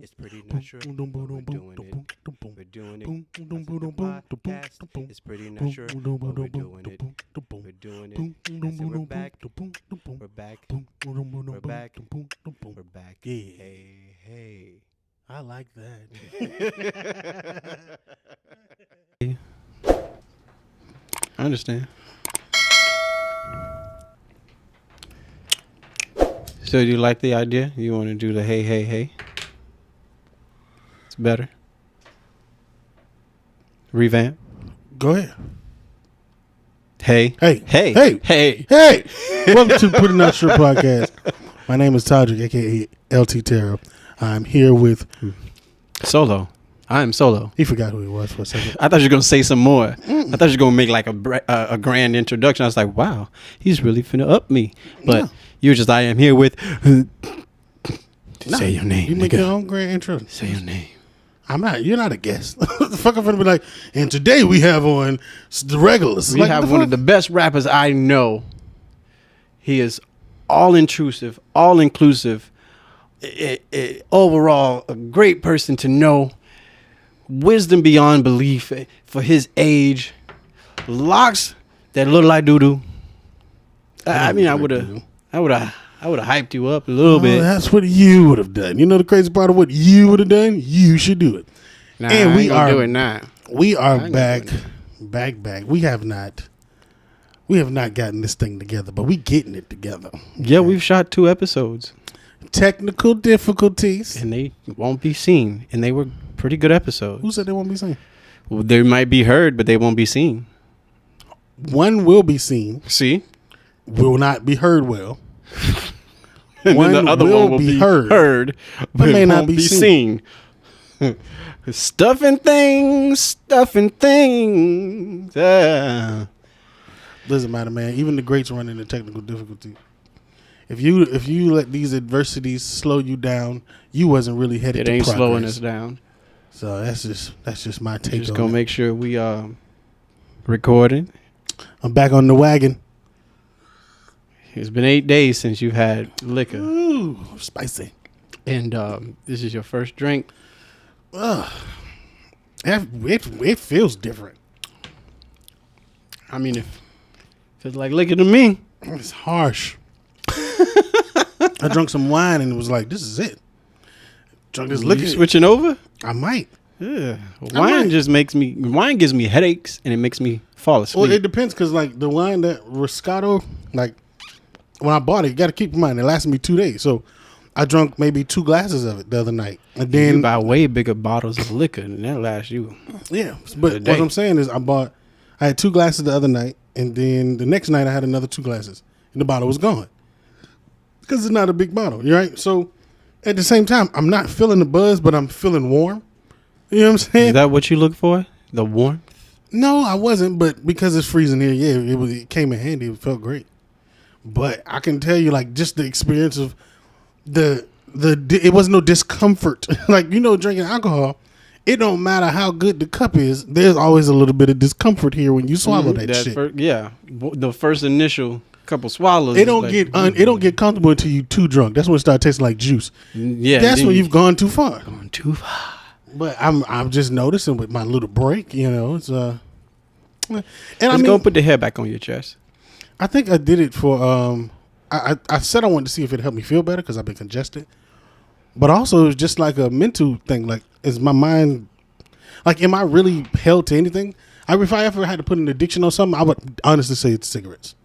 It's pretty not sure, but we're doing it. We're doing it. That's the podcast. It's pretty not sure, but we're doing it. We're doing it. I said we're back. We're back. We're back. We're back. Yeah. Hey. I like that. I understand. So do you like the idea? You want to do the hey? It's better. Revamp. Go ahead. Hey. Hey. Welcome to the PrettyNotSure Podcast. My name is Todrick, a.k.a. LT Terror. I'm here with... Solo. I am Solo. He forgot who he was for a second. I thought you were going to say some more. I thought you were going to make like a grand introduction. I was like, wow, he's really finna up me. But you were just, I am here with... Say your name, You make nigga. your own grand intro. Say your name. I'm not. You're not a guest. What the fuck I'm gonna be like? And today we have on the regulars. We have one of the best rappers I know. He is all intrusive, all inclusive. Overall, a great person to know. Wisdom beyond belief for his age. Locks that look like doo-doo. I would have hyped you up a little bit. That's what you would have done. You know the crazy part of what you would have done? You should do it. Nah, And we are do it now. We are back. We have not gotten this thing together, but we getting it together. Yeah, we've shot 2 episodes. Technical difficulties. And they won't be seen. And they were pretty good episodes. Who said they won't be seen? Well, they might be heard, but they won't be seen. One will be seen. See? Will not be heard well. And One then the other will one will be be heard, but may it not won't be be seen. seen. Stuffing things. Doesn't matter, man. Even the greats run into technical difficulty. If you let these adversities slow you down, you wasn't really headed It to ain't progress. slowing us down. So that's just my take Just on gonna it. make sure we recording. I'm back on the wagon. It's been 8 days since you've had liquor, Ooh, spicy. and this is your first drink. It feels different. I mean, it feels like liquor to me. It's harsh. I drank some wine and it was like, this is it. Drunk this liquor. You switching over? I might. Yeah. might. Wine gives me headaches and it makes me fall asleep. Well, it depends because like the wine that Riscato, like when I bought it, you got to keep in mind it lasted me 2 days. So I drank maybe 2 glasses of it the other night, and then you buy way bigger bottles of liquor and that lasts you. yeah. But a day. what I'm saying is, I had 2 glasses the other night, and then the next night I had another 2 glasses, and the bottle was gone because it's not a big bottle, right? So at the same time, I'm not feeling the buzz, but I'm feeling warm. You know what I'm saying? Is that what you look for? The warmth? No, I wasn't, but because it's freezing here, yeah, it came in handy. It felt great. But I can tell you, like, just the experience of it was no discomfort. Like, drinking alcohol, it don't matter how good the cup is, there's always a little bit of discomfort here when you swallow that shit. The first initial couple swallows. It don't get comfortable until you too drunk. That's when it starts tasting like juice. Yeah, that's when you've gone too far. gone too far. But I'm just noticing with my little break, it's and Let's go put the hair back on your chest. I think I did it for I said I wanted to see if it helped me feel better because I've been congested. But also it's just like a mental thing. Like, is my mind like, am I really held to anything? If I ever had to put an addiction on something, I would honestly say it's cigarettes.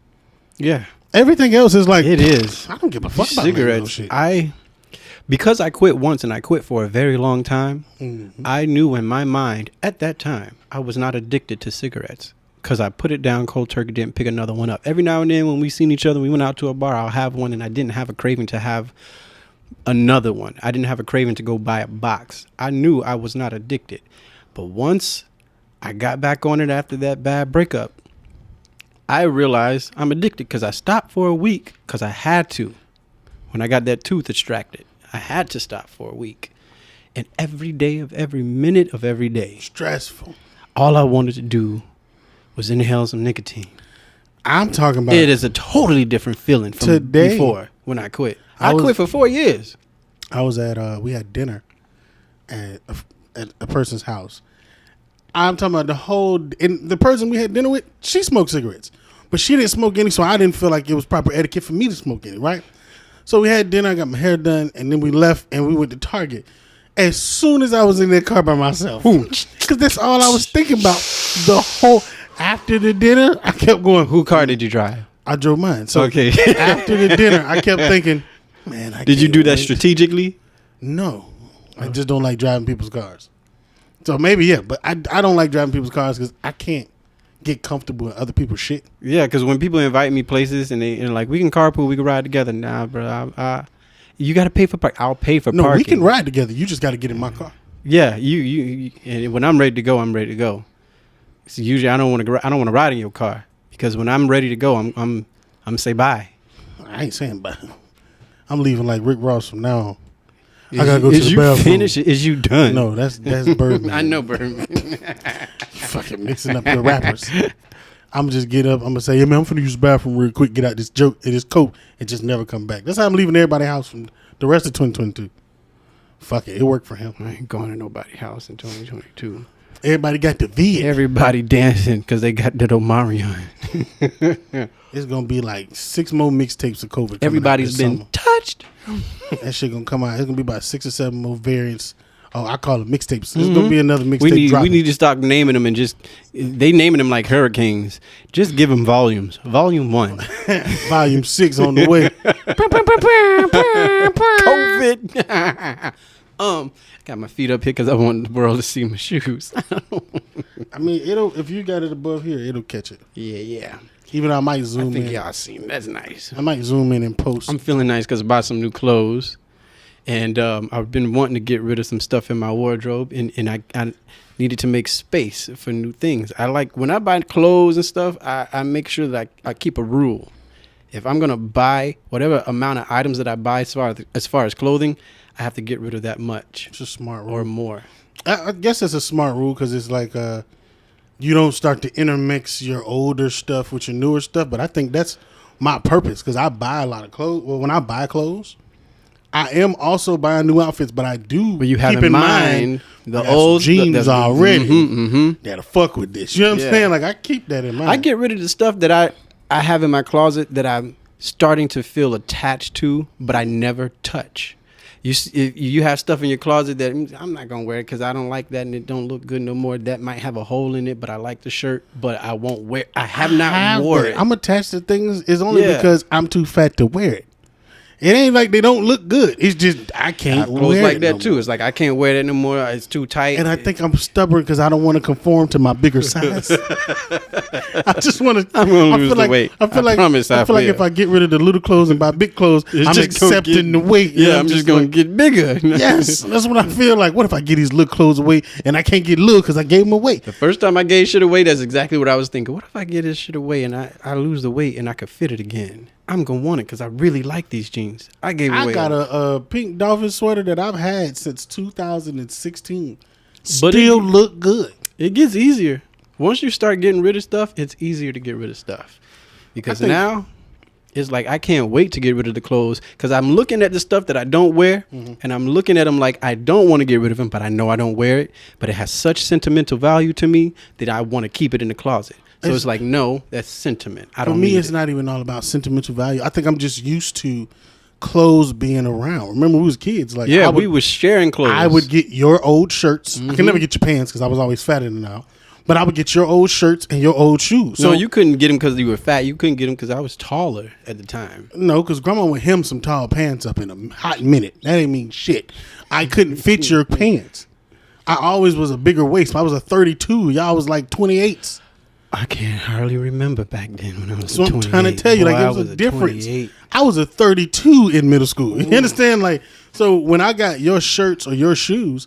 Yeah. Everything else is like, It is. I don't give a fuck about cigarettes. shit. Because I quit once and I quit for a very long time, Mm-hmm. I knew in my mind at that time I was not addicted to cigarettes because I put it down cold turkey, didn't pick another one up. Every now and then when we seen each other, we went out to a bar, I'll have one, and I didn't have a craving to have another one. I didn't have a craving to go buy a box. I knew I was not addicted. But once I got back on it after that bad breakup, I realized I'm addicted because I stopped for a week because I had to. When I got that tooth extracted, I had to stop for a week. And every day of every minute of every day, Stressful. all I wanted to do was inhale some nicotine. I'm talking about It is a totally different feeling from Today, before when I quit. I I was- quit for 4 years. I was at we had dinner at a person's house. I'm talking about and the person we had dinner with, she smoked cigarettes. But she didn't smoke any, so I didn't feel like it was proper etiquette for me to smoke any, right? So we had dinner, I got my hair done, and then we left and we went to Target. As soon as I was in that car by myself, because that's all I was thinking about after the dinner, I kept going. Who car did you drive? I drove mine. So okay. After the dinner, I kept thinking, man, did you do that strategically? No. I just don't like driving people's cars. So maybe, yeah, but I don't like driving people's cars because I can't get comfortable in other people's shit. Yeah, because when people invite me places and they're like, we can carpool, we can ride together. Nah, bro, you got to pay for parking. I'll pay for parking. No, we can ride together. You just got to get in my car. Yeah, you and when I'm ready to go, I'm ready to go. So usually I don't want to ride in your car because when I'm ready to go, I'm say bye. I ain't saying bye. I'm leaving like Rick Ross from now on. I gotta go to the bathroom. Is you finished? Is you done? No, that's Birdman. I know Birdman. Fucking mixing up your rappers. I'm just get up. I'm gonna say, yeah, man, I'm finna use the bathroom real quick. Get out this coat, and just never come back. That's how I'm leaving everybody's house from the rest of 2022. Fuck it, it worked for him. I ain't going to nobody's house in 2022. Everybody got the V. Everybody dancing because they got that Omarion. It's gonna be like 6 more mixtapes of COVID. Everybody's been summer. touched. That shit gonna come out. It's gonna be about 6 or 7 more variants. Oh, I call it mixtapes. It's gonna be another mixtape. We need to start naming them and they naming them like hurricanes. Just give them volumes. Volume 1, Volume 6 on the way. COVID. Got my feet up here because I want the world to see my shoes. I mean, if you got it above here, it'll catch it. Yeah. Even though I might zoom in. I think y'all seen. That's nice. I might zoom in and post. I'm feeling nice because I bought some new clothes. And I've been wanting to get rid of some stuff in my wardrobe. And I needed to make space for new things. I like, when I buy clothes and stuff, I make sure that I keep a rule. If I'm going to buy whatever amount of items that I buy as far as clothing, I have to get rid of that much. It's a smart rule. Or more. I guess it's a smart rule because it's like you don't start to intermix your older stuff with your newer stuff. But I think that's my purpose because I buy a lot of clothes. Well, when I buy clothes, I am also buying new outfits, but I do but you have keep in mind the old jeans already. Mm-hmm. That'll fuck with this. You know what I'm saying? Like I keep that in mind. I get rid of the stuff that I have in my closet that I'm starting to feel attached to, but I never touch. You have stuff in your closet that I'm not gonna wear it because I don't like that and it don't look good no more. That might have a hole in it, but I like the shirt, but I won't wear. I have not worn it. I'm attached to things is only because I'm too fat to wear it. It ain't like they don't look good. It's just I can't wear like it that no too. more. It's like I can't wear that no more. It's too tight. And I think I'm stubborn because I don't want to conform to my bigger size. I just want to. I'm gonna lose the weight. I feel like if I get rid of the little clothes and buy big clothes, I'm accepting the weight. Yeah, I'm just gonna get bigger. Yes, that's what I feel like. What if I get these little clothes away and I can't get little because I gave them away? The first time I gave shit away, that's exactly what I was thinking. What if I get this shit away and I lose the weight and I could fit it again? I'm gonna want it because I really like these jeans. I got a pink dolphin sweater that I've had since 2016. Still look good. It gets easier once you start getting rid of stuff. It's easier to get rid of stuff because now it's like I can't wait to get rid of the clothes because I'm looking at the stuff that I don't wear and I'm looking at them like I don't want to get rid of them, but I know I don't wear it. But it has such sentimental value to me that I want to keep it in the closet. So it's like, no, that's sentiment. For me, it's not even all about sentimental value. I think I'm just used to clothes being around. Remember, we was kids. Like, we was sharing clothes. I would get your old shirts. I can never get your pants because I was always fatter than now. But I would get your old shirts and your old shoes. So you couldn't get them because you were fat. You couldn't get them because I was taller at the time. No, because Grandma would hem some tall pants up in a hot minute. That ain't mean shit. I couldn't fit your pants. I always was a bigger waist. I was a 32. Y'all was like 28s. I can't hardly remember back then when I was so 28. I'm trying to tell you, like, it was a difference. 28. I was a 32 in middle school. You understand? Like, so when I got your shirts or your shoes,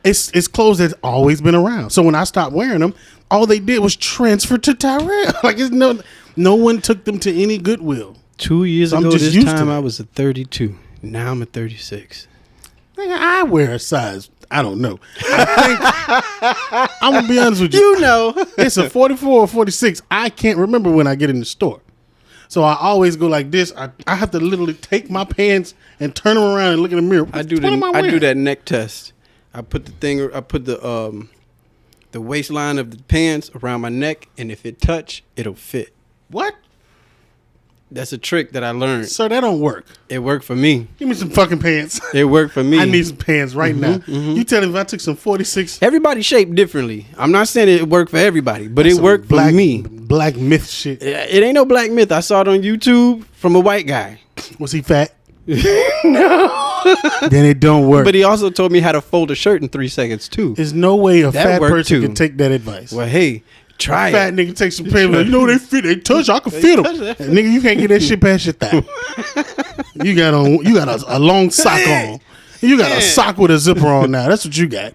it's clothes that's always been around. So when I stopped wearing them, all they did was transfer to Tyrell. Like, no one took them to any Goodwill. 2 years ago this time, I was a 32. Now I'm a 36. I wear a size, I don't know. I'm going to be honest with you. You know. It's a 44 or 46. I can't remember when I get in the store. So I always go like this. I have to literally take my pants and turn them around and look in the mirror. I do that neck test. I put the waistline of the pants around my neck, and if it touch, it'll fit. What? That's a trick that I learned. Sir, that don't work. It worked for me. Give me some fucking pants. It worked for me. I need some pants right now. You tell me if I took some 46. Everybody shaped differently. I'm not saying it worked for everybody, but it some worked for me. Black myth shit. It ain't no black myth. I saw it on YouTube from a white guy. Was he fat? No. Then it don't work. But he also told me how to fold a shirt in 3 seconds too. There's no way a That fat worked person too. can take that advice. Well, hey, try Fat it. nigga take some pants. Like, you know they fit. They touch. I can fit them. Nigga, you can't get that shit past your thigh. You got a long sock on. You got a sock with a zipper on now. That's what you got.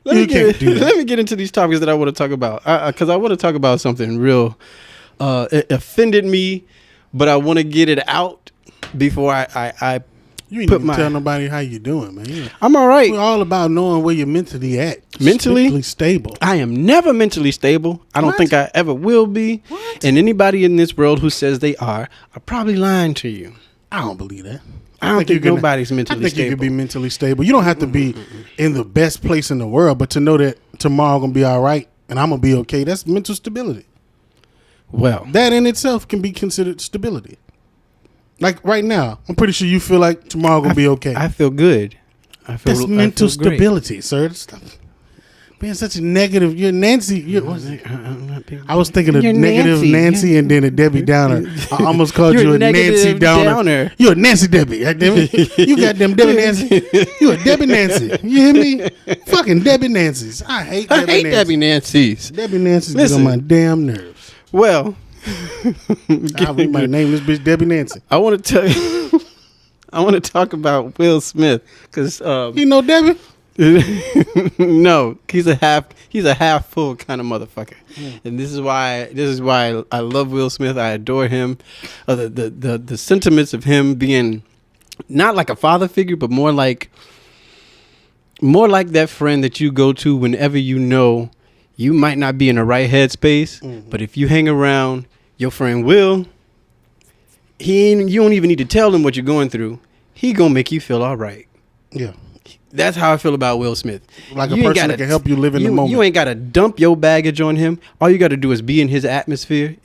Let You can't do that. Let me get into these topics that I want to talk about. Because I want to talk about something real. It offended me, but I want to get it out before I You ain't put even my. tell nobody how you doing, man. I'm all right. We're all about knowing where you're mentally at. Mentally stable. I am never mentally stable. I don't What? think I ever will be. What? And anybody in this world who says they are probably lying to you. I don't believe that. I don't think you can- nobody's mentally I think stable. you can be mentally stable. You don't have to be in the best place in the world, but to know that tomorrow gonna be all right and I'm gonna be okay. That's mental stability. Well, That in itself can be considered stability. Like right now, I'm pretty sure you feel like tomorrow gonna be okay. I feel good. That's mental feel great. stability, sir. Stop being such a negative. You're Nancy. I was thinking of You're negative Nancy and then a Debbie Downer. I almost called you a Nancy negative Downer. You're a Nancy Debbie. Goddamn it. You goddamn Debbie Nancy. You a Debbie Nancy. You hear me? Fucking Debbie Nancy's. I hate I Debbie hate Nancy. Debbie Nancy's. Debbie Nancy's get on Listen. my damn nerves. Well, We might name this bitch Debbie Nancy. I want to tell you. I want to talk about Will Smith because You know Debbie? no, he's a half full kind of motherfucker, and this is why I love Will Smith. I adore him. The sentiments of him being not like a father figure, but more like that friend that you go to whenever you know you might not be in the right headspace, but if you hang around your friend Will, you don't even need to tell him what you're going through. He gonna make you feel all right. Yeah. That's how I feel about Will Smith. Like a You ain't person gotta- that can help you live in the moment. You ain't got to dump your baggage on him. All you got to do is be in his atmosphere,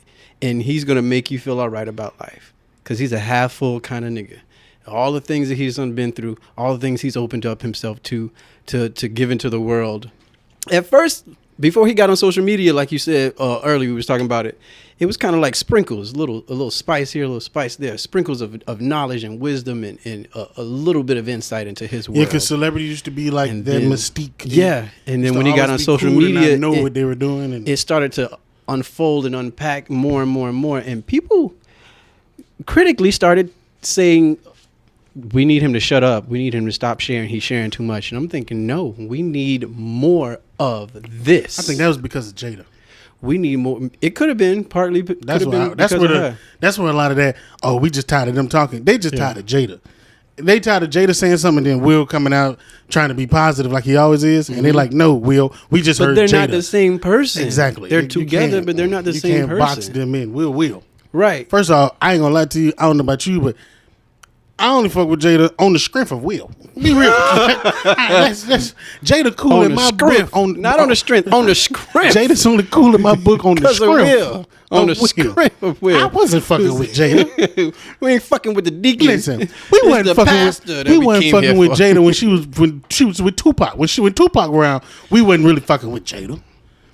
and he's going to make you feel all right about life because he's a half full kind of nigga. All the things that he's been through, all the things he's opened up himself to give into the world. At first, before he got on social media, like you said earlier, we was talking about it. It was kind of like sprinkles, a little spice here, a little spice there, sprinkles of knowledge and wisdom and a little bit of insight into his world. Yeah, because celebrity used to be like And that then- mystique. Yeah, and then Used when to he got always on be social cool and not media, know what they were doing, and it started to unfold and unpack more and more and more. And people critically started saying, we need him to shut up. We need him to stop sharing. He's sharing too much. And I'm thinking, no, we need more of this. I think that was because of Jada. We need more. It could have been partly. That's could have been that's because where of her. that's where a lot of that. Oh, we just tired of them talking. They just tired of Jada. They tired of Jada saying something, then Will coming out trying to be positive like he always is, and they're like, "No, Will, we just But heard they're Jada." not the same person. Exactly. They're You together, can't- but they're not the you same can't person. box them in. Will. Right. First off, I ain't gonna lie to you. I don't know about you, but I only fuck with Jada on the strength of Will. Be real. That's Jada cool On in the my strength. book. Not on the strength. On the strength. Jada's only cool in my book on the Because of strength. Will. On the strength of Will. I wasn't fucking with Jada. We ain't fucking with the deacon. Listen, we It's wasn't the fucking pastor with that we wasn't came fucking here with for. Jada when she was with Tupac. When Tupac around, we wasn't really fucking with Jada.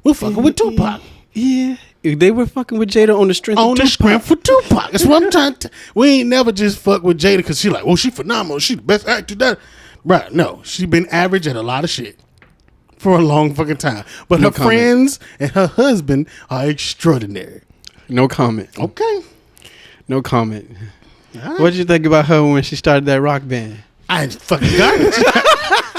We're fucking with Tupac. Yeah. They were fucking with Jada on the strength On of the Tupac. strength for Tupac. That's what I'm trying to. We ain't never just fuck with Jada because she like, oh, she phenomenal. She the best actor. That, right? No, she been average at a lot of shit for a long fucking time. But No her comment. friends and her husband are extraordinary. No comment. Okay, No comment. all right. What did you think about her when she started that rock band? I ain't fucking garbage.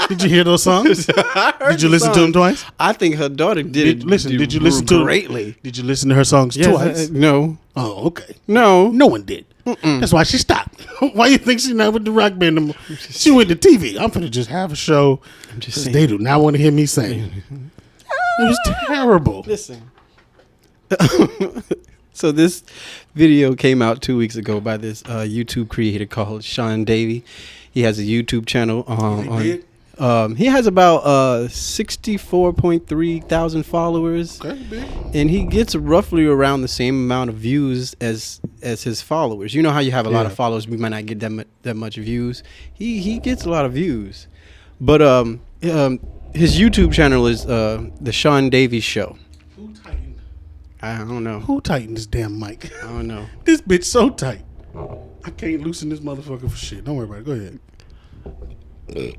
Did you hear those songs? Did you listen to them twice? I think her daughter did Did you listen to greatly? Did you listen to her songs twice? No. Oh, okay. No. No one did. That's why she stopped. Why you think she's not with the rock band no more? She went to TV. I'm finna just have a show. just 'cause saying. they do not want to hear me sing. It was terrible. Listen. So this video came out 2 weeks ago by this YouTube creator called Sean Davey. He has a YouTube channel. He did? He has about 64.3 thousand followers, Okay, big. and he gets roughly around the same amount of views as his followers. You know how you have a lot of followers, we might not get that much views. He gets a lot of views, but his YouTube channel is the Sean Davies Show. Who tightened? I don't know. Who tightened this damn mic? I don't know. This bitch so tight. I can't loosen this motherfucker for shit. Don't worry about it. Go ahead.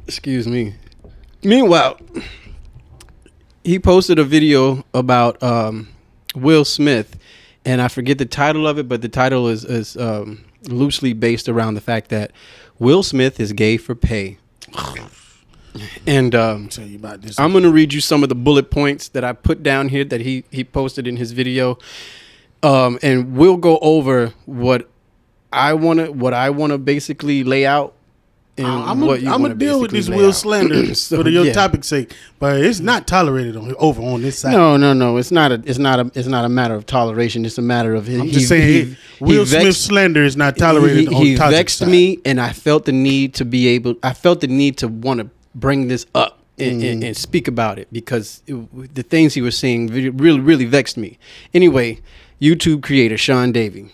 Excuse me. Meanwhile, he posted a video about Will Smith, and I forget the title of it, but the title is loosely based around the fact that Will Smith is gay for pay. And Tell you about this. I'm going to read you some of the bullet points that I put down here that he posted in his video, and we'll go over what I want to basically lay out. I'm gonna deal with this Will slander for your topic's sake, but it's not tolerated over on this side. No. It's not a matter of toleration. It's a matter of I'm just saying Will Smith slander is not tolerated. He on vexed side. me, and I felt the need to want to bring this up and speak about it because the things he was saying really vexed me. Anyway, YouTube creator Sean Davies.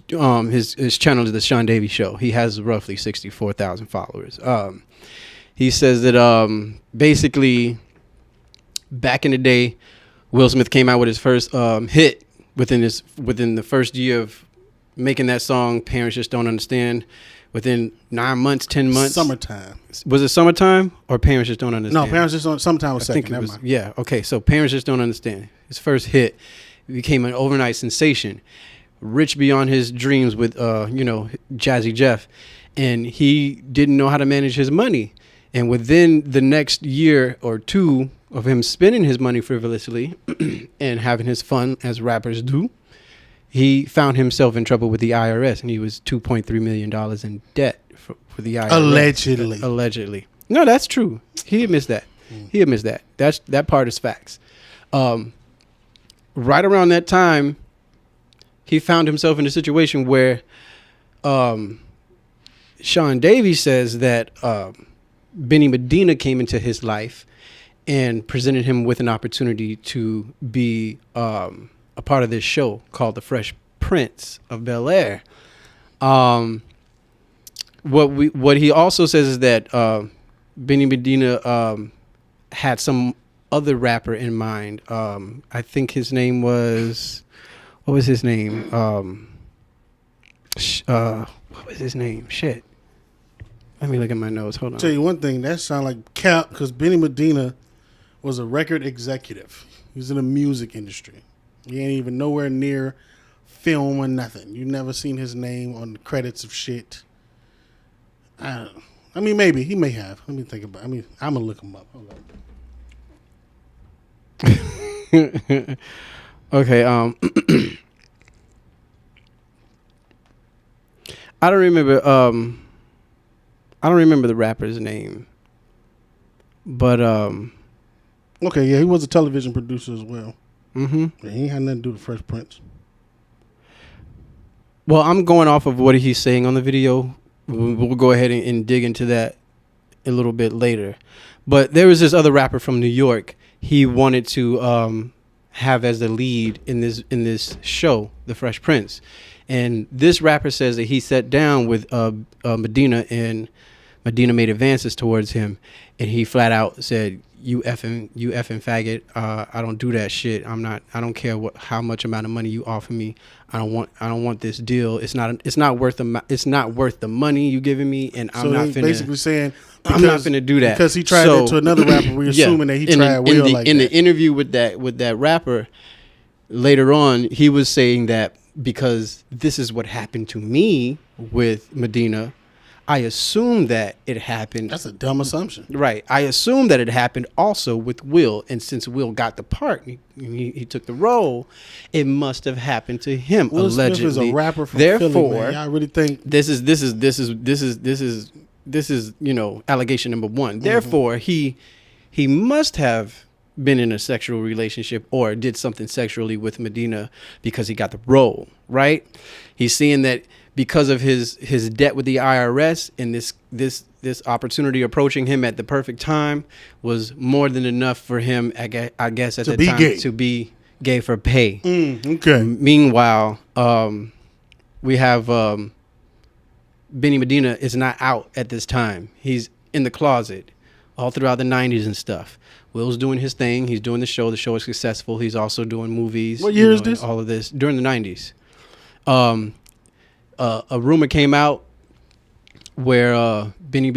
His channel is the Sean Davies Show. He has roughly 64,000 followers. He says that basically back in the day, Will Smith came out with his first hit within the first year of making that song. Parents Just Don't Understand. Within 9 months, 10 months. Summertime. Was it summertime or Parents Just Don't Understand? No, Parents Just Don't. Summertime was second. Never mind. Yeah. Okay. So Parents Just Don't Understand. His first hit became an overnight sensation. Rich beyond his dreams with Jazzy Jeff, and he didn't know how to manage his money. And within the next year or two of him spending his money frivolously and having his fun as rappers do, he found himself in trouble with the IRS, and he was $2.3 million in debt for the IRS. Allegedly. No, that's true. He admits that. He admits that. That part is facts. Right around that time, he found himself in a situation where Sean Davies says that Benny Medina came into his life and presented him with an opportunity to be a part of this show called The Fresh Prince of Bel-Air. What he also says is that Benny Medina had some other rapper in mind. I think his name was... What was his name? What was his name? Shit. Let me look at my notes. Hold on. Tell you one thing, that sound like cap because Benny Medina was a record executive. He was in the music industry. He ain't even nowhere near film or nothing. You never seen his name on the credits of shit. I don't know. I mean, maybe he may have. Let me think about it. I mean, I'm gonna look him up. Hold on. Okay, I don't remember the rapper's name. But okay, yeah, he was a television producer as well. Mm-hmm. Yeah, he ain't had nothing to do with Fresh Prince. Well, I'm going off of what he's saying on the video. We'll go ahead and dig into that a little bit later. But there was this other rapper from New York. He wanted to have as the lead in this show, The Fresh Prince. And this rapper says that he sat down with Medina, and Medina made advances towards him, and he flat out said, you effing faggot, I don't do that shit. I don't care how much amount of money you offer me. I don't want this deal. It's not worth the money you giving me, and I'm not finna basically saying I'm not finna do that. Because he tried that to another rapper. We're assuming that he tried Will like that. In the interview with that rapper, later on, he was saying that because this is what happened to me with Medina, I assume that it happened. That's a dumb assumption. Right. I assume that it happened also with Will. And since Will got the part, he took the role, it must have happened to him, Will allegedly. Smith is a rapper from Therefore, Philly, man. I really think this is allegation number one. Mm-hmm. Therefore, he must have been in a sexual relationship or did something sexually with Medina because he got the role, right? He's seeing that because of his debt with the IRS and this this opportunity approaching him at the perfect time was more than enough for him, I guess, at the time gay. to be gay for pay. Okay. Meanwhile, we have Benny Medina is not out at this time. He's in the closet all throughout the 90s and stuff. Will's doing his thing. He's doing the show. The show is successful. He's also doing movies. What year is this? All of this during the 90s. A rumor came out where Benny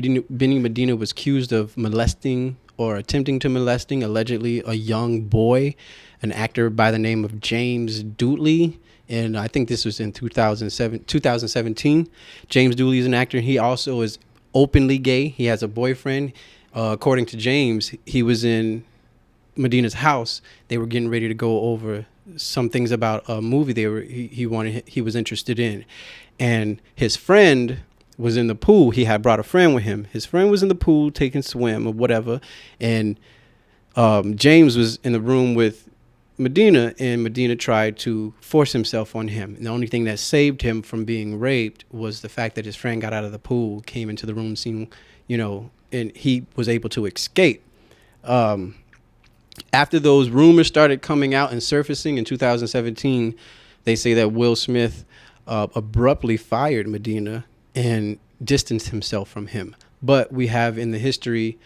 Medina was accused of molesting or attempting to molesting, allegedly, a young boy, an actor by the name of James Dooley. And I think this was in 2017. James Dooley is an actor. He also is openly gay. He has a boyfriend. According to James, he was in Medina's house. They were getting ready to go over some things about a movie he was interested in. And his friend was in the pool. He had brought a friend with him. His friend was in the pool taking swim or whatever. And James was in the room with Medina, and Medina tried to force himself on him. And the only thing that saved him from being raped was the fact that his friend got out of the pool, came into the room, seen, and he was able to escape. After those rumors started coming out and surfacing in 2017, they say that Will Smith abruptly fired Medina and distanced himself from him. But we have in the history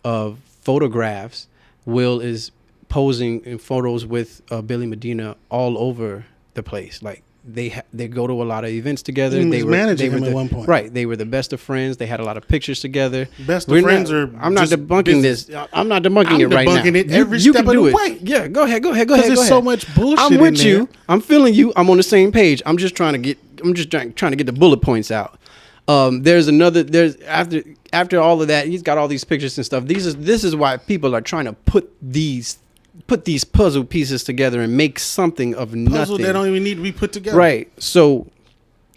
of photographs, Will is posing in photos with Billy Medina all over the place. Like they go to a lot of events together. He was managing him at one point. Right. They were the best of friends. They had a lot of pictures together. Best of friends are. I'm not just debunking business. this. I'm not debunking it right now. Debunking it every step of the way. Yeah, go ahead. Because there's so much bullshit. I'm with in you. there. I'm feeling you. I'm on the same page. I'm just trying to get the bullet points out. There's after all of that, he's got all these pictures and stuff. This is why people are trying to put these puzzle pieces together and make something of nothing. Puzzle that don't even need to be put together. Right. So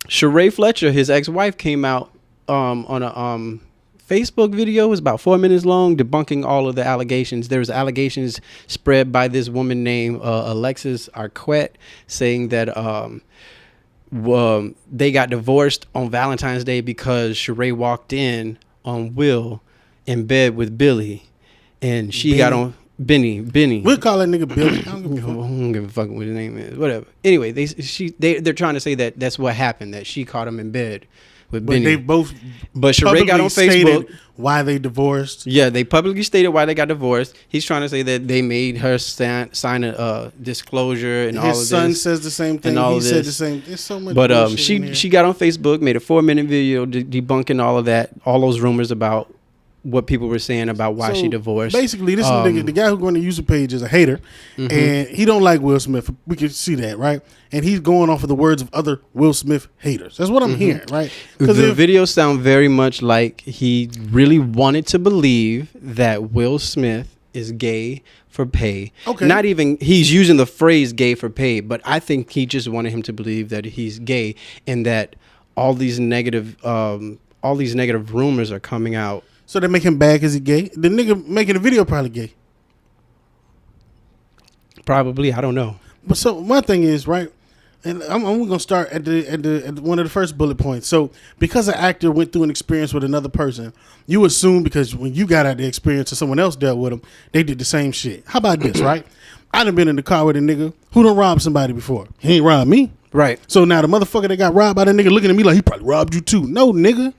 Sheree Fletcher, his ex-wife, came out on a Facebook video. It was about 4 minutes long, debunking all of the allegations. There was allegations spread by this woman named Alexis Arquette, saying that they got divorced on Valentine's Day because Sheree walked in on Will in bed with Billy, and she got on Benny. We'll call that nigga Billy. I don't give a fuck what his name is. Whatever. Anyway, they're trying to say that that's what happened, that she caught him in bed with Benny. They both. But Sheree got on Facebook why they divorced. Yeah, they publicly stated why they got divorced. He's trying to say that they made her sign a disclosure and all of this. His son says the same thing. He said the same. There's so much. But she got on Facebook, made a 4-minute video debunking all of that, all those rumors about what people were saying about why she divorced. Basically, this nigga, the guy who's going to use the page is a hater, and he don't like Will Smith. We can see that, right? And he's going off of the words of other Will Smith haters. That's what I'm hearing, right? The videos sound very much like he really wanted to believe that Will Smith is gay for pay. Okay. Not even, he's using the phrase gay for pay, but I think he just wanted him to believe that he's gay and that all these negative rumors are coming out. So they make him bad because he gay? The nigga making the video probably gay. Probably, I don't know. But so my thing is, right, and I'm gonna start at one of the first bullet points. So because an actor went through an experience with another person, you assume because when you got out the experience and someone else dealt with them, they did the same shit. How about this, right? I done been in the car with a nigga who done robbed somebody before. He ain't robbed me. Right. So now the motherfucker that got robbed by that nigga looking at me like he probably robbed you too. No, nigga.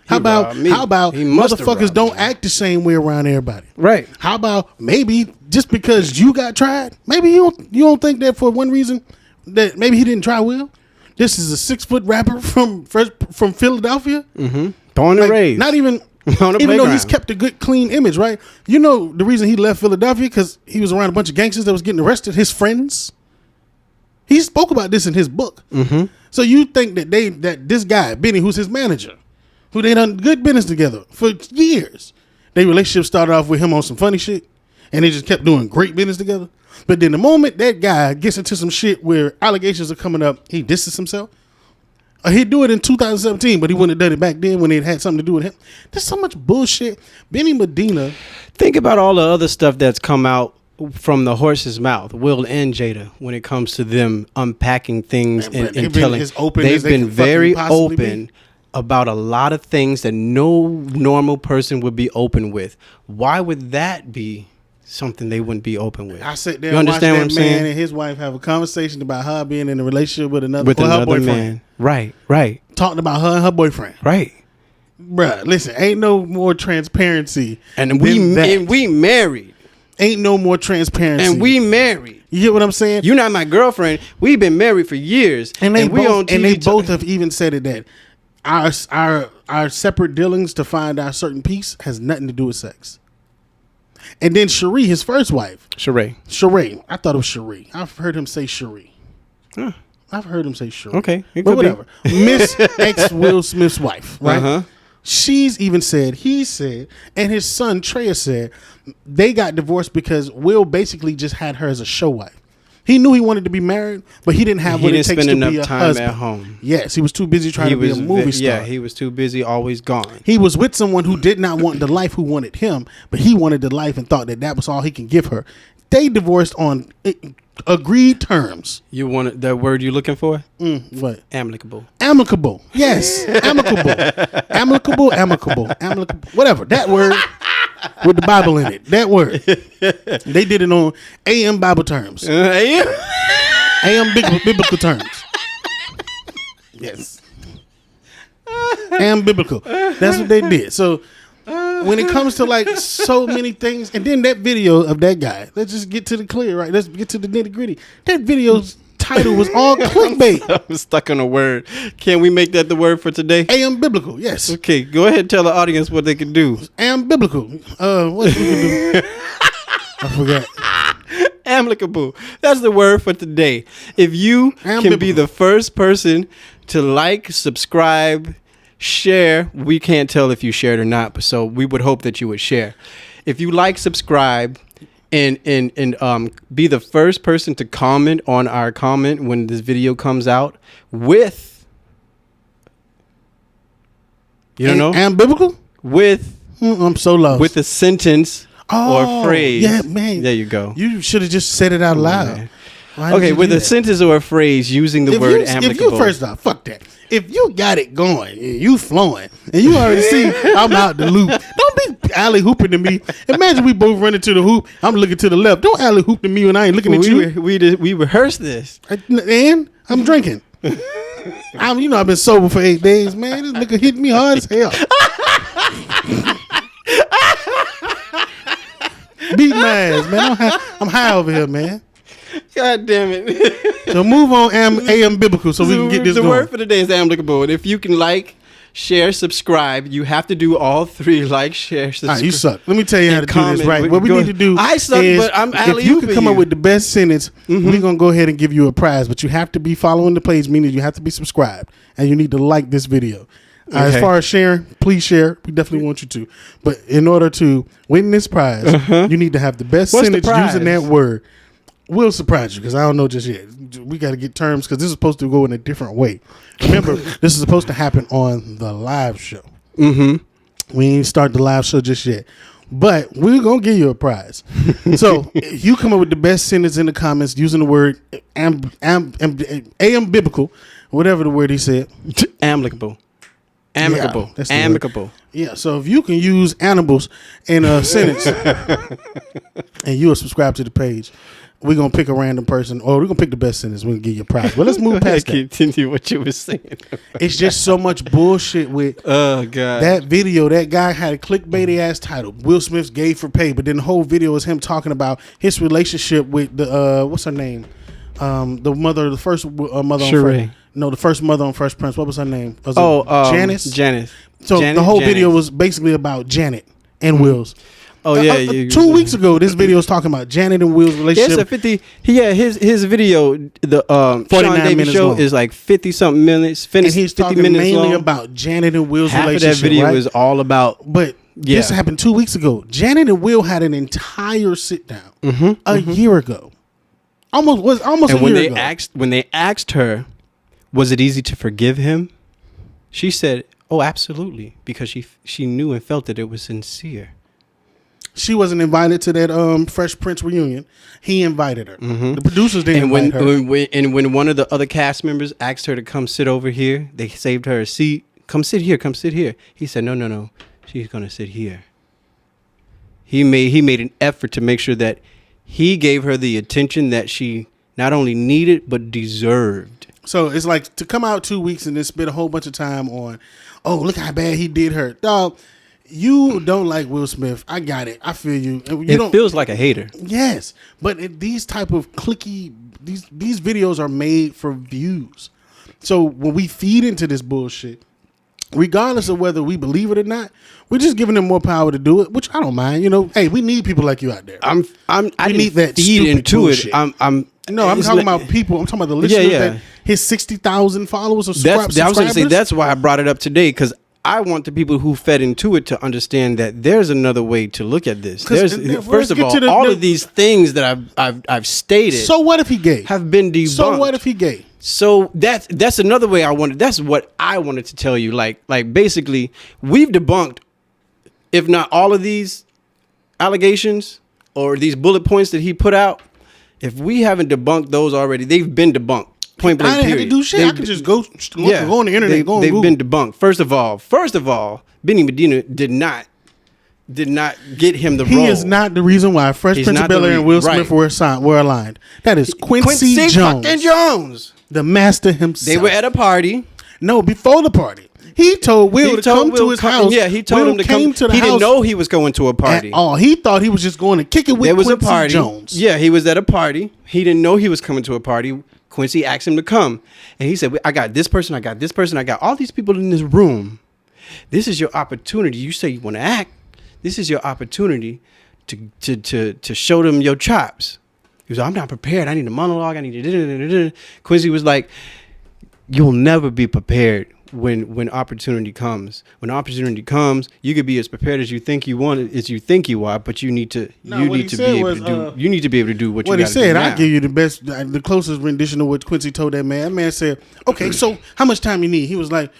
How about motherfuckers don't act the same way around everybody? Right. How about maybe just because you got tried, maybe you don't think that for one reason that maybe he didn't try Will? This is a 6-foot rapper from Philadelphia. Mm-hmm. Born and raised. Not even even though he's kept a good clean image, right? You know the reason he left Philadelphia because he was around a bunch of gangsters that was getting arrested. His friends. He spoke about this in his book. Mm-hmm. So you think that this guy Benny, who's his manager, who they done good business together for years. Their relationship started off with him on some funny shit, and they just kept doing great business together. But then the moment that guy gets into some shit where allegations are coming up, he distances himself. He'd do it in 2017, but he wouldn't have done it back then when it had something to do with him. There's so much bullshit. Benny Medina. Think about all the other stuff that's come out from the horse's mouth, Will and Jada, when it comes to them unpacking things and telling. They've been very open about a lot of things that no normal person would be open with. Why would that be something they wouldn't be open with? I sat there You and watched understand what that I'm man saying? and his wife have a conversation about her being in a relationship with another, With or her another boyfriend. man. Right. Talking about her and her boyfriend. Right. Bruh, listen, ain't no more transparency. And than we that. married. Ain't no more transparency. And we married. You get what I'm saying? You're not my girlfriend. We've been married for years. And they we on both, TV and they both have even said it that our separate dealings to find our certain peace has nothing to do with sex. And then Cherie, his first wife, Sheree. I thought it was Cherie. I've heard him say Cherie. Huh. I've heard him say Cherie. Okay, it but could be. whatever. Miss ex Will Smith's wife, right? Uh-huh. She's even said, he said, and his son Treya said they got divorced because Will basically just had her as a show wife. He knew he wanted to be married, but he didn't have what it takes to be a time husband. at home. Yes, he was too busy trying to be a movie star. Yeah, he was too busy, always gone. He was with someone who did not want the life who wanted him, but he wanted the life and thought that was all he can give her. They divorced on agreed terms. You wanted that word you looking for? What? Amicable. Amicable. Yes. Amicable. Amicable. Whatever. That word with the Bible in it. That word. They did it on AM Bible terms. AM biblical terms. Yes. AM biblical. That's what they did. So when it comes to like so many things, and then that video of that guy, let's just get to the clear, right? Let's get to the nitty gritty. That video's title was all clickbait. I'm stuck on a word. Can we make that the word for today? AM biblical, yes. Okay, go ahead and tell the audience what they can do. AM biblical. What we can do? I forgot. Amicable. That's the word for today. If you can be Ambiblical. the first person to like, subscribe, share. We can't tell if you shared or not, but so we would hope that you would share. If you like, subscribe, and be the first person to comment on our comment when this video comes out with, you don't know, AM biblical? with I'm so lost. with a sentence or phrase. Yeah, man. There you go. You should have just said it out loud. man. Why did Okay, you with do a that? sentence or a phrase using the word amicable. If you first off, fuck that. If you got it going and you flowing and you already see I'm out the loop, don't be alley hooping to me. Imagine we both running to the hoop. I'm looking to the left. Don't alley hoop to me when I ain't looking at you. We rehearsed this. And I'm drinking. I've been sober for 8 days, man. This nigga hit me hard as hell. Beat my ass, man. I'm high over here, man. God damn it. So move on AM biblical so we can get this the going. word for the day is amicable. And if you can like, share, subscribe, you have to do all three: like, share, subscribe. You suck. Let me tell you how to and do this comment. right. What we Go need to do I suck, is but I'm if you can come up you. with the best sentence, we're going to go ahead and give you a prize. But you have to be following the page, meaning you have to be subscribed. And you need to like this video. As Okay. far as sharing, please share. We definitely want you to. But in order to win this prize, you need to have the best What's the sentence using prize? that word. We'll surprise you because I don't know just yet. We got to get terms because this is supposed to go in a different way. Remember, this is supposed to happen on the live show. Mm-hmm. We ain't start the live show just yet. But we're going to give you a prize. So if you come up with the best sentence in the comments using the word AM biblical, whatever the word he said. Amicable. Amicable. Yeah, that's the amicable. Yeah, so if you can use animals in a sentence and you'll subscribe to the page, we're going to pick a random person or we're going to pick the best sentence. We're going to give you a prize. But let's move past that. Continue what you were saying. It's just so much bullshit with Oh, God. that video. That guy had a clickbaity ass title. Will Smith's gay for pay. But then the whole video is him talking about his relationship with the, what's her name? The mother, the first mother Sheree. the first mother on Fresh Prince. What was her name? Was it Janice? Janice. So Janet, the whole Janice. video was basically about Janet and Will's. Oh, yeah. 2 weeks ago, this video was talking about Janet and Will's Yeah, relationship. it's a 50. Yeah, his video, the 49 Sean Davis minutes show long. is like 50 something minutes. And Finished he's 50 talking minutes mainly long. about Janet and Will's Half of relationship. that video right? is all about. But this Yeah. happened 2 weeks ago. Janet and Will had an entire sit down a year ago. Almost And a when year they ago. when they asked her, was it easy to forgive him? She said, "Oh, absolutely," because she knew and felt that it was sincere. She wasn't invited to that Fresh Prince reunion. He invited her. The producers didn't And when, invite her. when one of the other cast members asked her to come sit over here, they saved her a seat come sit here, come sit here. He said, no, she's gonna sit here. He made an effort to make sure that he gave her the attention that she not only needed but deserved. So it's like to come out 2 weeks and then spend a whole bunch of time on, oh, look how bad he did her. Dog, you don't like Will Smith. I got it. I feel you. It feels like a hater. Yes, but these type of clicky, these videos are made for views. So when we feed into this bullshit, regardless of whether we believe it or not, we're just giving them more power to do it, which I don't mind. You know, hey, we need people like you out there. I need didn't that feed into bullshit. it. I'm talking about people. I'm talking about the listeners that his 60,000 followers or subscribers. I was going to say that's why I brought it up today, because I want the people who fed into it to understand that there's another way to look at this. First of all of these things that I've stated. So what if he gay? Have been debunked. So what if he gay? So that's another way I wanted. That's what I wanted to tell you. Like basically, we've debunked, if not all of these allegations or these bullet points that he put out. If we haven't debunked those already, they've been debunked. Point blank. I didn't have to do shit. I could just go on the internet. They've been debunked. First of all, Benny Medina did not get him the role. He is not the reason why Fresh Prince of Bel-Air and Will Smith were aligned. That is Quincy Jones, the master himself. They were at a party. No, before the party. He told Will to come to his house. Yeah, he told him to come to the house. He didn't know he was going to a party. He thought he was just going to kick it with Quincy Jones. Yeah, he was at a party. He didn't know he was coming to a party. Quincy asked him to come. And he said, I got this person, I got this person, I got all these people in this room. This is your opportunity. You say you want to act. This is your opportunity to show them your chops. He was like, I'm not prepared. I need a monologue. I need to. Quincy was like, you'll never be prepared when opportunity comes. When opportunity comes, you could be as prepared as you think you want, as you think you are, but you need to be able to do what you got to do. What he said, I'll give you the closest rendition of what Quincy told that man. That man said, okay, so how much time you need? He was like,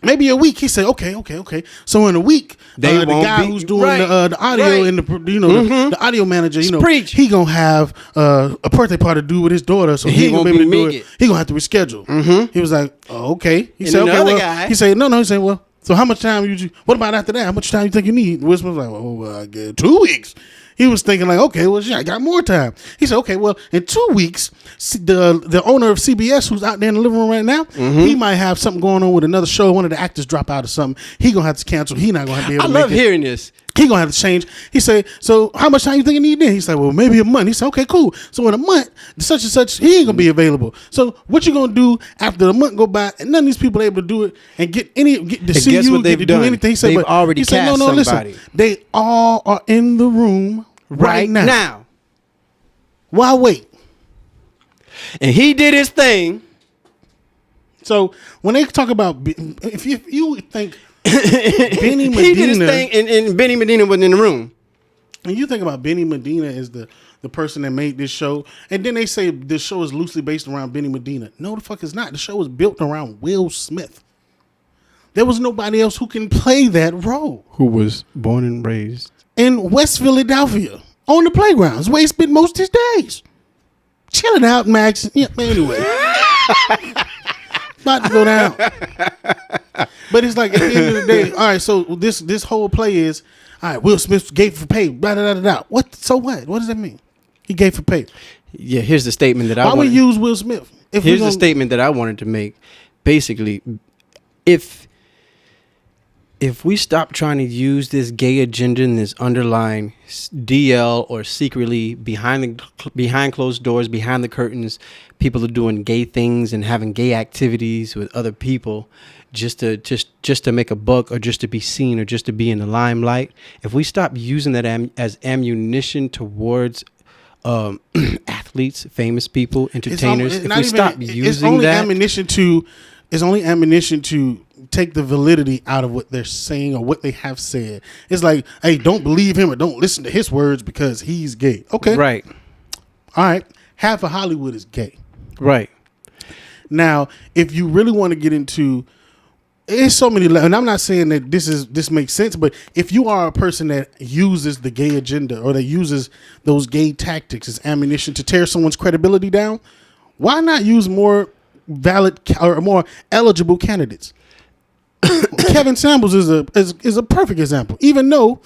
maybe a week. He said, okay. So in a week, the guy who's doing the audio and the audio manager, he gonna have a birthday party to do with his daughter, so he ain't gonna be able to do it. He gonna have to reschedule. Mm-hmm. He was like, oh, okay. He said, okay. Well, he said, no. He said, well, so how much time what about after that? How much time you think you need? Will Smith was like, I guess 2 weeks. He was thinking like, okay, well, shit, I got more time. He said, okay, well, in 2 weeks, the owner of CBS, who's out there in the living room right now, he might have something going on with another show. One of the actors drop out or something. He gonna have to cancel. He not gonna be able to make it. I love hearing this. He gonna have to change. He said, so how much time you think you need then? He said, well, maybe a month. He said, okay, cool. So in a month, such and such, he ain't gonna be available. So what you gonna do after the month go by and none of these people are able to do it and get to see you, get to do anything? He said, they've already cast somebody. Listen, they all are in the room right now. Why wait? And he did his thing. So when they talk about, if you think Benny Medina, he did his thing, and Benny Medina wasn't in the room. And you think about Benny Medina as the person that made this show, and then they say this show is loosely based around Benny Medina. No, the fuck it's not. The show was built around Will Smith. There was nobody else who can play that role. Who was born and raised in West Philadelphia on the playgrounds where he spent most of his days. Chilling out, Max. Yeah, anyway. About to go down. But it's like at the end of the day, all right, so this whole play is, all right, Will Smith gave for pay, blah, blah, blah, blah. What? So what? What does that mean? He gave for pay. Yeah, here's the statement that Why we use Will Smith? Here's the statement that I wanted to make. Basically, if we stop trying to use this gay agenda and this underlying DL or secretly behind closed doors, behind the curtains, people are doing gay things and having gay activities with other people just to make a buck or just to be seen or just to be in the limelight. If we stop using that as ammunition towards athletes, famous people, entertainers, if we stop using that, it's only ammunition to take the validity out of what they're saying or what they have said. It's like, hey, don't believe him or don't listen to his words because he's gay. Okay. Right. All right. Half of Hollywood is gay. Right. Now, if you really want to get into, it's so many, and I'm not saying that this makes sense, but if you are a person that uses the gay agenda or that uses those gay tactics as ammunition to tear someone's credibility down, why not use more valid or more eligible candidates. Kevin Samuels is a perfect example. Even though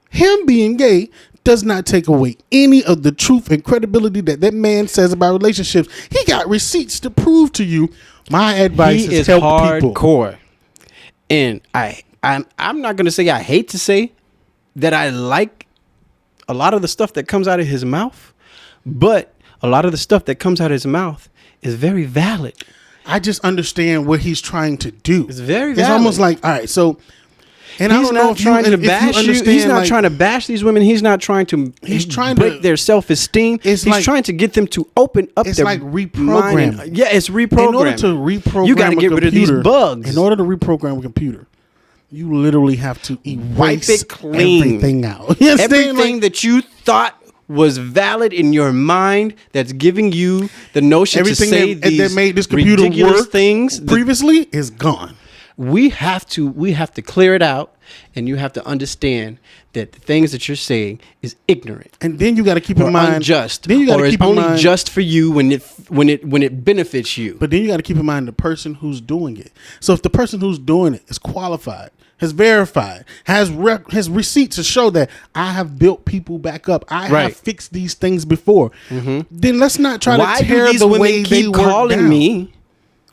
him being gay does not take away any of the truth and credibility that man says about relationships. He got receipts to prove to you. My advice is help hardcore. people. And I'm not going to say I hate to say that I like a lot of the stuff that comes out of his mouth, but a lot of the stuff that comes out of his mouth is very valid. I just understand what he's trying to do. It's very valid. It's almost like, all right, so, and he's I don't know if trying you, to if bash you you. understand. He's not like, trying to bash these women. He's not trying to. He's trying break to their self-esteem. It's He's like, trying to get them to open up. It's their like mind. reprogramming. Yeah, it's reprogramming. In order to reprogram, you got to get rid of these bugs. In order to reprogram a computer, you literally have to wipe erase it clean. Everything out. You understand? Everything like, that you thought was valid in your mind, that's giving you the notion to say that these made this computer ridiculous work things previously is gone. We have to clear it out, and you have to understand that the things that you're saying is ignorant. And then you got to keep in mind unjust. Then you got to keep in only mind just for you when it benefits you. But then you got to keep in mind the person who's doing it. So if the person who's doing it is qualified, has verified, has receipts to show that I have built people back up, I have fixed these things before, then let's not try to tear the way they keep work calling down. me?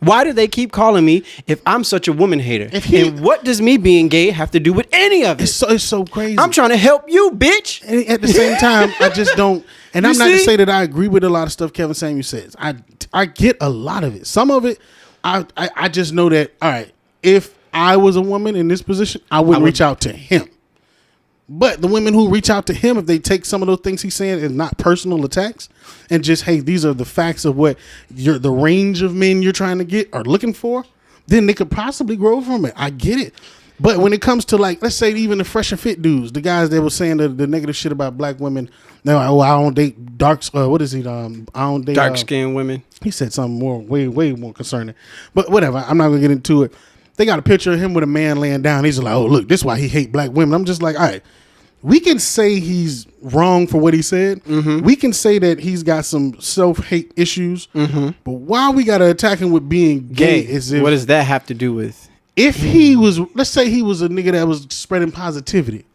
Why do they keep calling me if I'm such a woman hater? And what does me being gay have to do with any of it? It's so crazy. I'm trying to help you, bitch. And at the same time, I just don't. And You I'm not to see? say that I agree with a lot of stuff Kevin Samuels says. I get a lot of it. Some of it, I just know that, all right, if I was a woman in this position, I would reach out to him. But the women who reach out to him, if they take some of those things he's saying as not personal attacks and just, hey, these are the facts of what the range of men you're trying to get are looking for, then they could possibly grow from it. I get it. But when it comes to, like, let's say even the fresh and fit dudes, the guys that were saying the negative shit about black women, they're like, oh, I don't date what is he? I don't date dark skinned women. He said something way more concerning. But whatever, I'm not gonna get into it. They got a picture of him with a man laying down. He's like, oh, look, this is why he hate black women. I'm just like, all right, we can say he's wrong for what he said. Mm-hmm. We can say that he's got some self-hate issues. Mm-hmm. But why we got to attack him with being gay? What does that have to do with? If he was, let's say he was a nigga that was spreading positivity,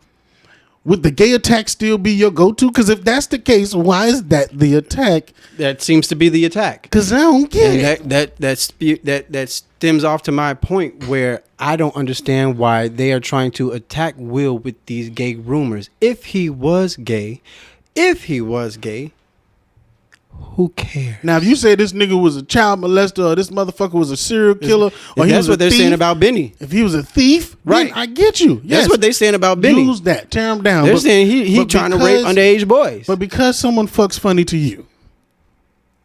would the gay attack still be your go-to? Because if that's the case, why is that the attack? That seems to be the attack. Because I don't get it. That stems off to my point where I don't understand why they are trying to attack Will with these gay rumors. If he was gay, who cares? Now, if you say this nigga was a child molester or this motherfucker was a serial killer, or that's what they're saying about Benny. If he was a thief, right? I get you. Yes. That's what they're saying about Benny. Use that. Tear him down. They're saying he trying to rape underage boys. But because someone fucks funny to you,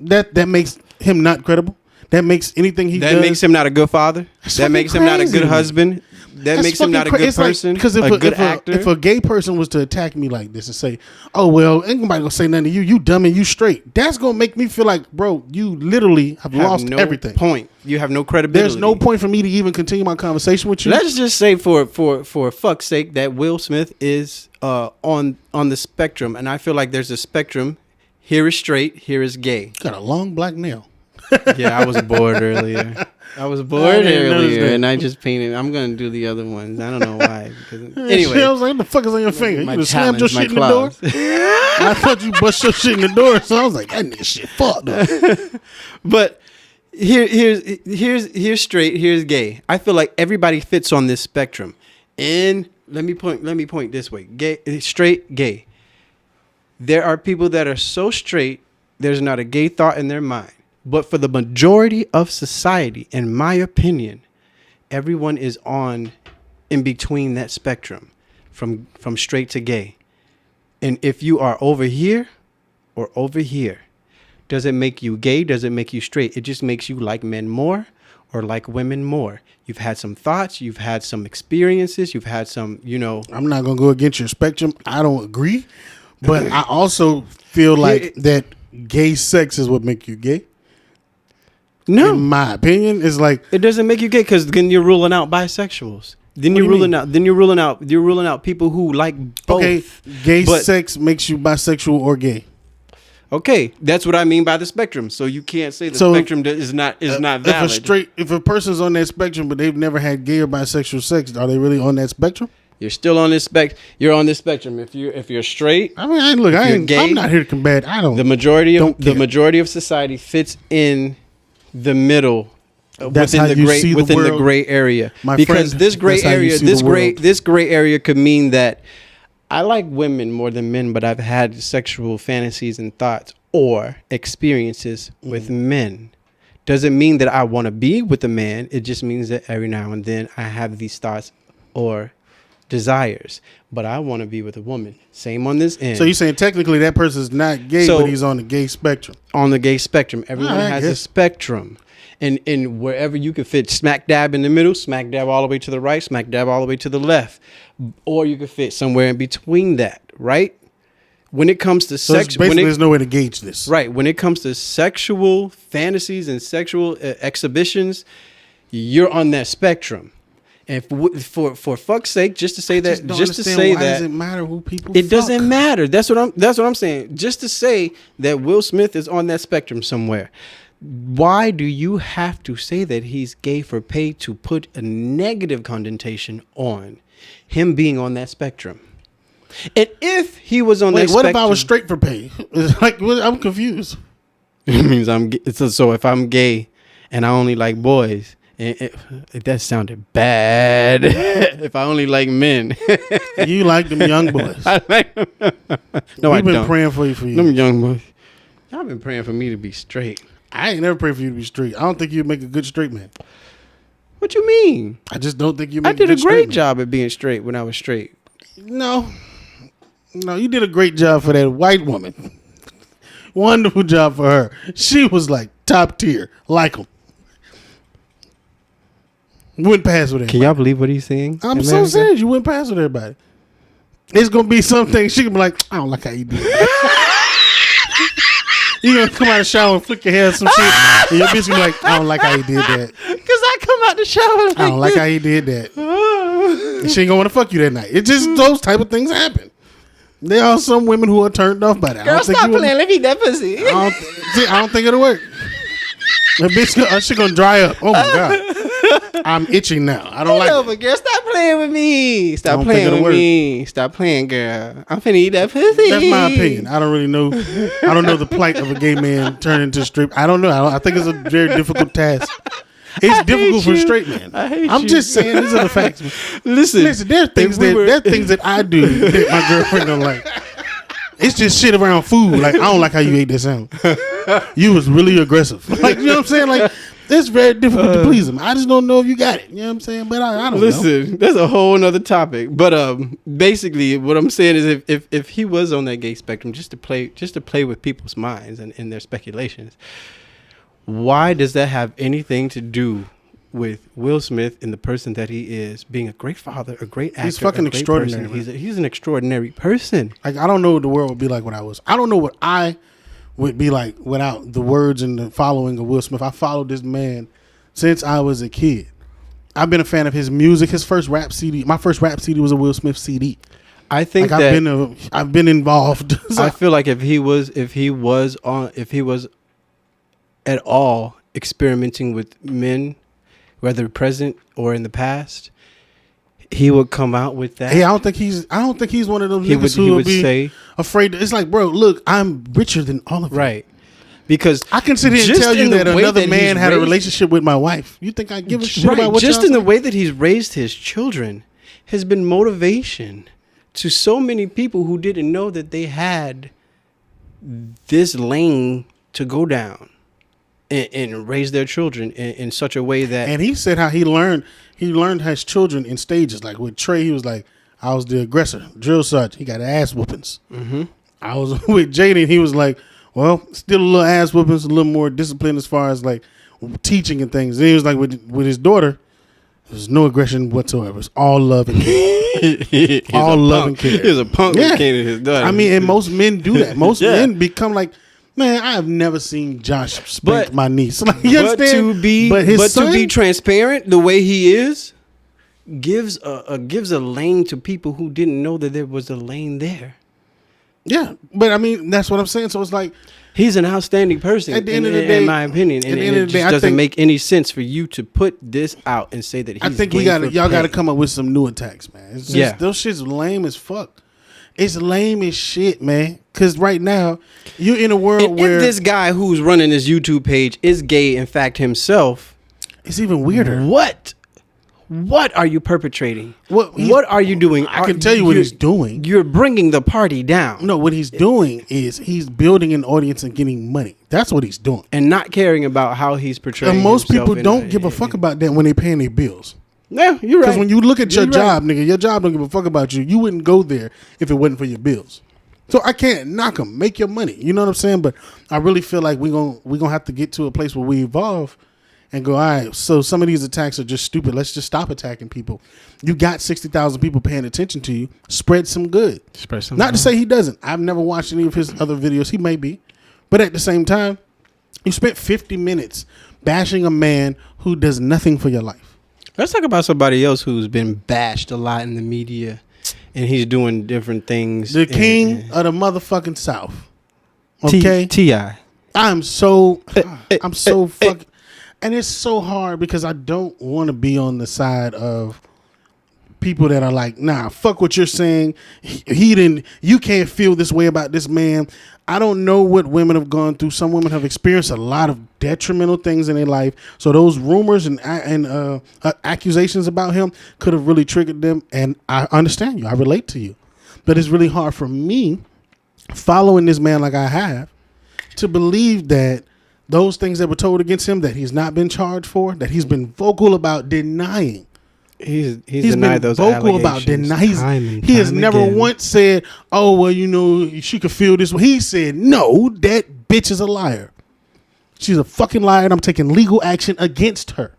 that makes him not credible. That makes anything he does. That makes him not a good father. That makes him not a good husband. That makes him not a good person. Because a good actor. If a gay person was to attack me like this and say, "Oh well, ain't nobody gonna say nothing to you. You dumb and you straight," that's gonna make me feel like, bro, you literally have lost everything. Point. You have no credibility. There's no point for me to even continue my conversation with you. Let's just say, for fuck's sake, that Will Smith is on the spectrum, and I feel like there's a spectrum. Here is straight. Here is gay. Got a long black nail. Yeah, I was bored earlier. And I just painted. I'm gonna do the other ones. I don't know why. Anyway, I was like, what the fuck is on your finger? You just slammed your shit in the door. claws. I thought you bust your shit in the door, so I was like, that nigga shit fucked up. But here's straight. Here's gay. I feel like everybody fits on this spectrum. And let me point this way. Gay, straight, gay. There are people that are so straight, there's not a gay thought in their mind. But for the majority of society, in my opinion, everyone is in between that spectrum, from straight to gay. And if you are over here or over here, does it make you gay? Does it make you straight? It just makes you like men more or like women more. You've had some thoughts. You've had some experiences. You've had some, I'm not going to go against your spectrum. I don't agree. But I also feel like that gay sex is what makes you gay. No, in my opinion, it's like it doesn't make you gay because then you're ruling out bisexuals. Then you're ruling out people who like both. Okay, sex makes you bisexual or gay. Okay, that's what I mean by the spectrum. So you can't say the So, spectrum is not valid. If a person's on that spectrum, but they've never had gay or bisexual sex, are they really on that spectrum? You're still on this You're on this spectrum. If you're straight, I mean, look, I'm not here to combat. the majority of society fits in the middle. That's within how the you gray see the within the world, gray area. my Because friend. this gray That's how you area, see the world. this gray area could mean that I like women more than men, but I've had sexual fantasies and thoughts or experiences with men. Doesn't mean that I want to be with a man. It just means that every now and then I have these thoughts or desires, but I want to be with a woman. Same on this end. So you're saying technically that person's not gay, but he's on the gay spectrum. On the gay spectrum, everyone I has a guess. spectrum. And wherever you can fit smack dab in the middle, smack dab all the way to the right, smack dab all the way to the left. Or you can fit somewhere in between that, right? When it comes to So sex, basically, there's no way to gauge this. right, when it comes to sexual fantasies and sexual exhibitions, you're on that spectrum. And for fuck's sake, just to say that, Don't just to understand say why that, does it matter who people? it fuck? doesn't matter. That's what I'm saying. Just to say that Will Smith is on that spectrum somewhere. Why do you have to say that he's gay for pay to put a negative connotation on him being on that spectrum? And if he was on that Wait, what spectrum, if I was straight for pay? It's like, I'm confused. it means I'm gay. So if I'm gay and I only like boys, that sounded bad. If I only like men, You like them young boys. I like them. No, I We've been don't. praying for you for Them years. young boys. Y'all been praying for me to be straight. I ain't never prayed for you to be straight. I don't think you'd make a good straight man. What you mean? I just don't think you make I did a a good great straight man. job at being straight when I was straight. No, you did a great job for that white woman. Wonderful job for her. She was like top tier, like him. Went past with Can everybody. y'all believe what he's saying? I'm so serious. You went past with everybody. It's gonna be something. She gonna be like, I don't like how you did that. You gonna come out of the shower and flick your hair or some shit, and your bitch gonna be like, I don't like how you did that. Because I come out the shower like I don't like how you did that. And she ain't gonna want to fuck you that night. It's just those type of things happen. There are some women who are turned off by that. Girl, stop playing. Let me eat that pussy. I don't think it'll work. The bitch, her shit gonna dry up. Oh my god, I'm itching now. I don't like it. But girl, stop playing with me. Stop don't playing think with it'll work. me. Stop playing, girl. I'm finna eat that pussy. That's my opinion. I don't really know. I don't know the plight of a gay man turning into a strip. I don't know. I think it's a very difficult task. It's difficult for a straight man. I hate I'm you. just saying these are the facts. Listen, There's things that I do that my girlfriend don't like. It's just shit around food. Like, I don't like how you ate that sandwich. You was really aggressive. Like, you know what I'm saying? Like, it's very difficult to please him. I just don't know if you got it. You know what I'm saying? But I don't know. Listen, that's a whole nother topic. But basically, what I'm saying is, if he was on that gay spectrum, just to play with people's minds and their speculations, why does that have anything to do with Will Smith and the person that he is, being a great father, a great actor? He's fucking a great extraordinary, person? man. He's an extraordinary person. Like, I don't know what the world would be like when I was. I don't know what I would be like without the words and the following of Will Smith. I followed this man since I was a kid. I've been a fan of his music. His first rap CD, my first rap CD was a Will Smith CD. I think Like, that I've been involved. So I feel like if he was at all experimenting with men, whether present or in the past, he would come out with that. Hey, I don't think he's one of those He niggas would- who he would would be say- afraid. It's like, bro, look, I'm richer than all of you. Right. Because I can sit here and just tell you in the that way another that man he's had a raised- relationship with my wife. You think I give a shit right, about what just y'all in the say? way that he's raised his children has been motivation to so many people who didn't know that they had this lane to go down and raise their children in such a way that And he said how he learned his children in stages. Like with Trey, he was like, I was the aggressor, drill sergeant. He got ass whoopings. Mm-hmm. I was with Jaden. He was like, well, still a little ass whoopings, a little more discipline as far as like teaching and things. Then he was like with his daughter, there's no aggression whatsoever. It's all love and care. all love and care. He's a punk Yeah. that came to his daughter. I mean, and most men do that. Most Yeah. men become like, man, I have never seen Josh spank But- my niece. Like, you but understand? to be his son, to be transparent the way he is gives a lane to people who didn't know that there was a lane there. Yeah, but I mean that's what I'm saying. So it's like he's an outstanding person. At the end of the day, in my opinion, and it just doesn't make any sense for you to put this out and say that he's. I think y'all got to come up with some new attacks, man. It's just, those shit's lame as fuck. It's lame as shit, man. Because right now you're in a world where if this guy who's running this YouTube page is gay, in fact, himself, it's even weirder. What are you perpetrating? What are you doing? I can tell you what he's doing. You're bringing the party down. No, what he's doing is he's building an audience and getting money. That's what he's doing. And not caring about how he's portraying. And most people don't give a fuck about that when they're paying their bills. Yeah, you're right. Because when you look at your job, nigga, your job don't give a fuck about you. You wouldn't go there if it wasn't for your bills. So I can't knock them. Make your money. You know what I'm saying? But I really feel like we're gonna have to get to a place where we evolve and go, all right, so some of these attacks are just stupid. Let's just stop attacking people. You got 60,000 people paying attention to you. Spread some good. Not to say he doesn't. I've never watched any of his other videos. He may be. But at the same time, you spent 50 minutes bashing a man who does nothing for your life. Let's talk about somebody else who's been bashed a lot in the media, and he's doing different things. The king of the motherfucking South. Okay? T.I. I'm so fucking... And it's so hard because I don't want to be on the side of people that are like, nah, fuck what you're saying. You can't feel this way about this man. I don't know what women have gone through. Some women have experienced a lot of detrimental things in their life. So those rumors and accusations about him could have really triggered them. And I understand you. I relate to you. But it's really hard for me, following this man like I have, to believe that those things that were told against him that he's not been charged for, that he's been vocal about denying. He's denied those vocal about denying. He has never once said, "Oh, well, you know, she could feel this way." He said, "No, that bitch is a liar. She's a fucking liar, and I'm taking legal action against her.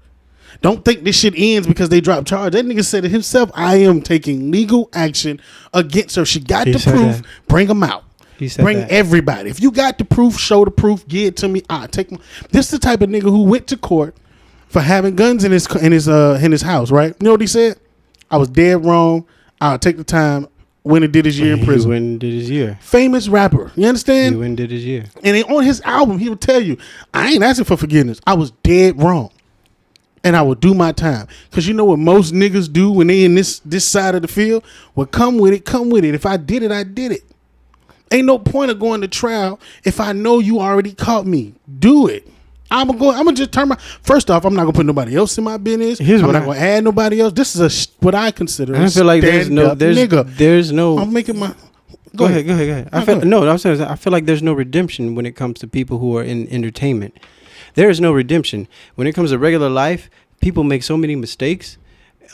Don't think this shit ends because they dropped charge." That nigga said it himself. I am taking legal action against her. She got the proof. Bring them out. Bring everybody. If you got the proof, show the proof. Give it to me. I take. This is the type of nigga who went to court for having guns in his house. Right? You know what he said? I was dead wrong. I'll take the time. Went and did his year in prison. He went and did his year. Famous rapper. You understand? He went and did his year. And on his album, he would tell you, I ain't asking for forgiveness. I was dead wrong. And I will do my time. Because you know what most niggas do when they in this side of the field? Well, come with it. Come with it. If I did it, I did it. Ain't no point of going to trial if I know you already caught me. Do it. I'm gonna just turn my. First off, I'm not gonna put nobody else in my business. I'm not gonna add nobody else. This is what I consider. I feel like there's no. I'm making my. Go ahead. I feel like there's no redemption when it comes to people who are in entertainment. There is no redemption when it comes to regular life. People make so many mistakes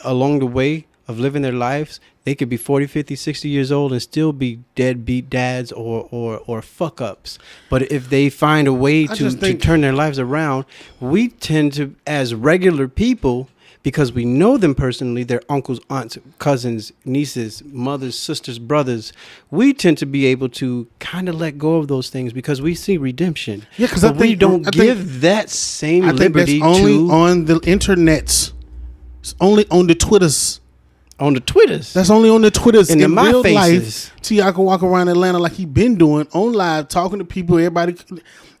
along the way of living their lives. They could be 40, 50, 60 years old and still be deadbeat dads or fuck ups. But if they find a way to turn their lives around, we tend to, as regular people, because we know them personally, their uncles, aunts, cousins, nieces, mothers, sisters, brothers, we tend to be able to kind of let go of those things because we see redemption. Yeah, because we don't give that same liberty that's only on the internets. It's only on the Twitters. On the Twitters. That's only on the Twitters. In my real faces. Life, T.I. can walk around Atlanta like he been doing on live, talking to people, everybody.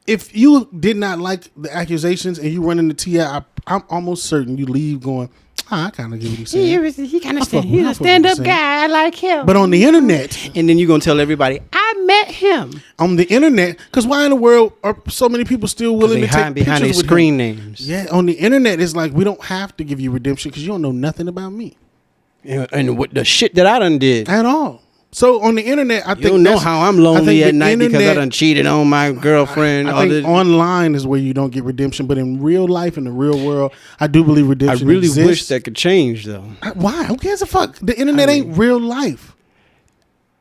If you did not like the accusations and you run into T.I., I'm almost certain you leave going, I kind of get what he's saying. He's a stand-up guy. I like him. But on the internet. And then you're going to tell everybody, I met him. On the internet. Because why in the world are so many people still willing to take pictures behind their with screen him? names? Yeah, on the internet, it's like, we don't have to give you redemption because you don't know nothing about me. And what the shit that I done did. At all. So on the internet, I think you don't know how I'm lonely at night because I done cheated on my girlfriend. I think online is where you don't get redemption, but in real life, in the real world, I do believe redemption exists. Wish that could change, though. Why? Who cares a fuck? The internet ain't real life.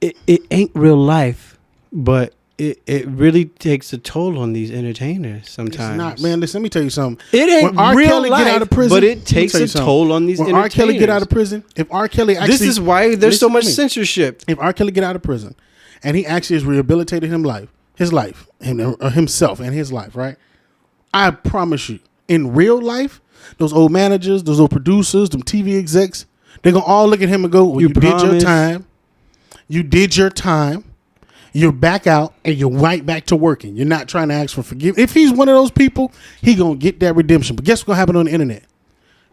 It ain't real life, but it really takes a toll on these entertainers sometimes. It's not, man. Listen, let me tell you something. It ain't real life, get out of prison, but it takes a toll on these entertainers. When R. Kelly get out of prison, if R. Kelly actually... This is why there's so much censorship. If R. Kelly get out of prison, and he actually has rehabilitated himself and his life, right? I promise you, in real life, those old managers, those old producers, them TV execs, they're going to all look at him and go, well, you did your time. You did your time. you're back out and you're right back to working. You're not trying to ask for forgiveness. If he's one of those people, he gonna get that redemption. But guess what's gonna happen on the internet?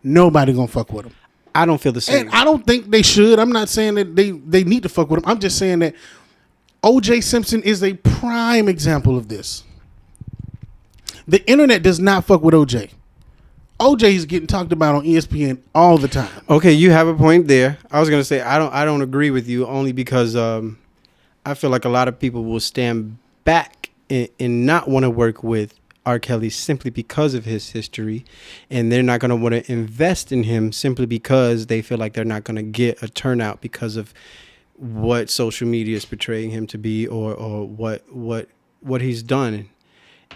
Nobody gonna fuck with him. I don't feel the same. And I don't think they should. I'm not saying that they need to fuck with him. I'm just saying that O.J. Simpson is a prime example of this. The internet does not fuck with O.J. O.J. is getting talked about on ESPN all the time. Okay, you have a point there. I was gonna say I don't agree with you only because I feel like a lot of people will stand back and not want to work with R. Kelly simply because of his history, and they're not going to want to invest in him simply because they feel like they're not going to get a turnout because of what social media is portraying him to be or what he's done.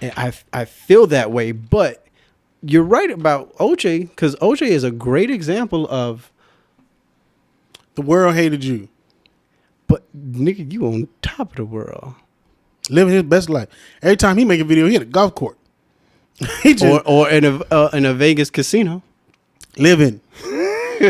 And I feel that way, but you're right about OJ, because OJ is a great example of the world hated you, but nigga, you on top of the world. Living his best life. Every time he make a video, he at a golf court. He just or in a Vegas casino. living.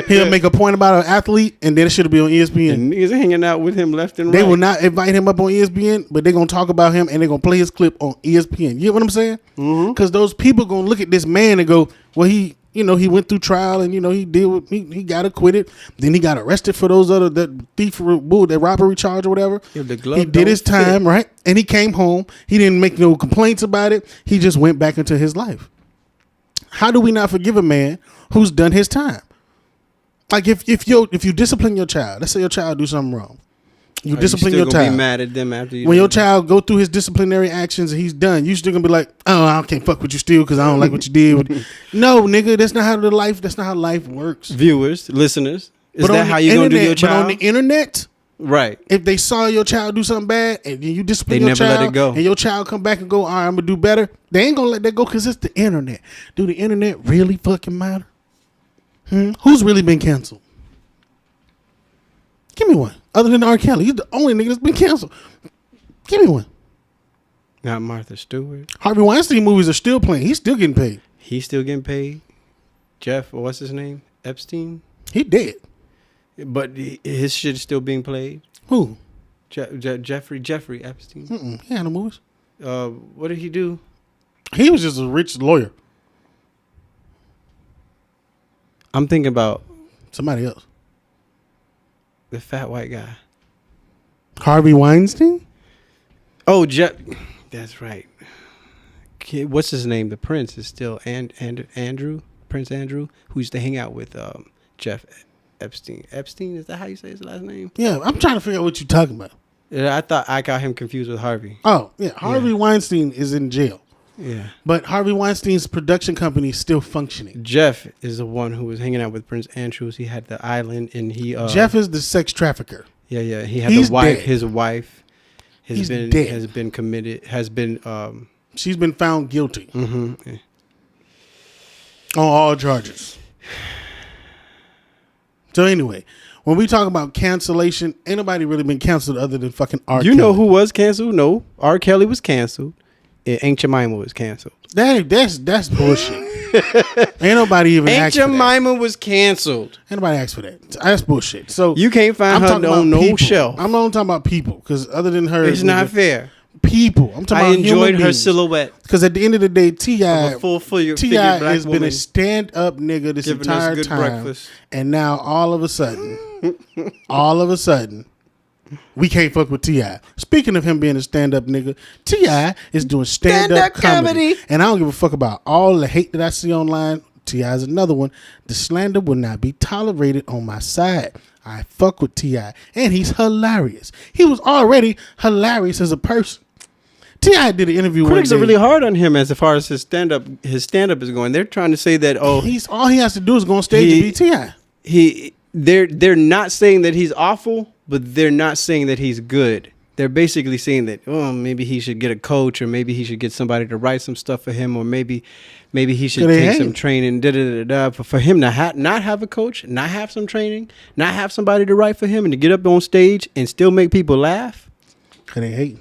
He'll make a point about an athlete, and then it should be on ESPN. And niggas hanging out with him left and right. They will not invite him up on ESPN, but they're going to talk about him, and they're going to play his clip on ESPN. You get what I'm saying? Because those people going to look at this man and go, well, he went through trial, and, he got acquitted. Then he got arrested for that robbery charge or whatever. Yeah, he did his time, right? And he came home. He didn't make no complaints about it. He just went back into his life. How do we not forgive a man who's done his time? Like if you discipline your child, let's say your child do something wrong, you discipline your child. Be mad at them after you. When your child go through his disciplinary actions and he's done, you still gonna be like, oh, I can't fuck with you still because I don't like what you did. No, nigga, that's not how life works. Viewers, listeners, is that how you gonna do your child? But on the internet, right? If they saw your child do something bad and you discipline they your child, let it go. And your child come back and go, all right, I'm gonna do better. They ain't gonna let that go because it's the internet. Do the internet really fucking matter? Who's really been canceled? Give me one. Other than R. Kelly. He's the only nigga that's been canceled. Give me one. Not Martha Stewart. Harvey Weinstein movies are still playing. He's still getting paid. He's still getting paid. Jeff, what's his name? Epstein? He dead. But his shit is still being played. Who? Jeffrey Epstein. He had no movies. What did he do? He was just a rich lawyer. I'm thinking about somebody else. The fat white guy. Harvey Weinstein? Oh, Jeff. That's right. What's his name? The prince is still Andrew. Prince Andrew, who used to hang out with Jeff Epstein. Epstein, is that how you say his last name? Yeah, I'm trying to figure out what you're talking about. I thought I got him confused with Harvey. Oh, yeah. Harvey Weinstein is in jail. Yeah. But Harvey Weinstein's production company is still functioning. Jeff is the one who was hanging out with Prince Andrews. He had the island, and he Jeff is the sex trafficker. Yeah. He had He's the wife. Dead. His wife He's dead. has been committed. She's been found guilty on all charges. So anyway, when we talk about cancellation, ain't nobody really been canceled other than fucking R. Kelly. You know who was canceled? No, R. Kelly was canceled. Aunt Jemima was canceled. That's bullshit. Ain't nobody even asked for that. Aunt Jemima was canceled. Ain't nobody asked for that. That's bullshit. So you can't find her on no shelf. I'm not talking about people because other than her, it's not fair. People. I'm talking about enjoyed her silhouette because at the end of the day, T.I. has been a stand-up nigga this entire time, breakfast. And now all of a sudden, we can't fuck with T.I. Speaking of him being a stand-up nigga, T.I. is doing stand-up comedy. And I don't give a fuck about all the hate that I see online. T.I. is another one. The slander will not be tolerated on my side. I fuck with T.I. And he's hilarious. He was already hilarious as a person. T.I. did an interview. Critics are really hard on him as far as his stand-up is going. They're trying to say that he's all he has to do is go on stage and be T.I. They're not saying that he's awful, but they're not saying that he's good. They're basically saying that maybe he should get a coach, or maybe he should get somebody to write some stuff for him, or maybe he should take some training. But for him to not have a coach, not have some training, not have somebody to write for him, and to get up on stage and still make people laugh, they hate.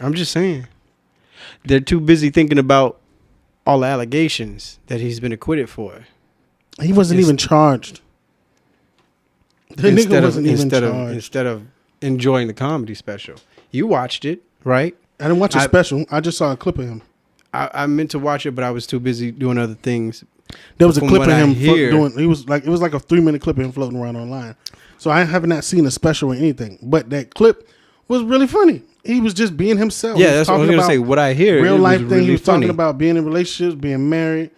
I'm just saying, they're too busy thinking about all the allegations that he's been acquitted for. He wasn't even charged. The nigga wasn't even charged. Instead of enjoying the comedy special. You watched it, right? I didn't watch a special. I just saw a clip of him. I meant to watch it, but I was too busy doing other things. There was a clip of him doing. It was like a 3-minute clip of him floating around online. So I have not seen a special or anything, but that clip was really funny. He was just being himself. Yeah, that's what I was gonna say. What I hear, real life thing. Really he was funny. talking about being in relationships, being married,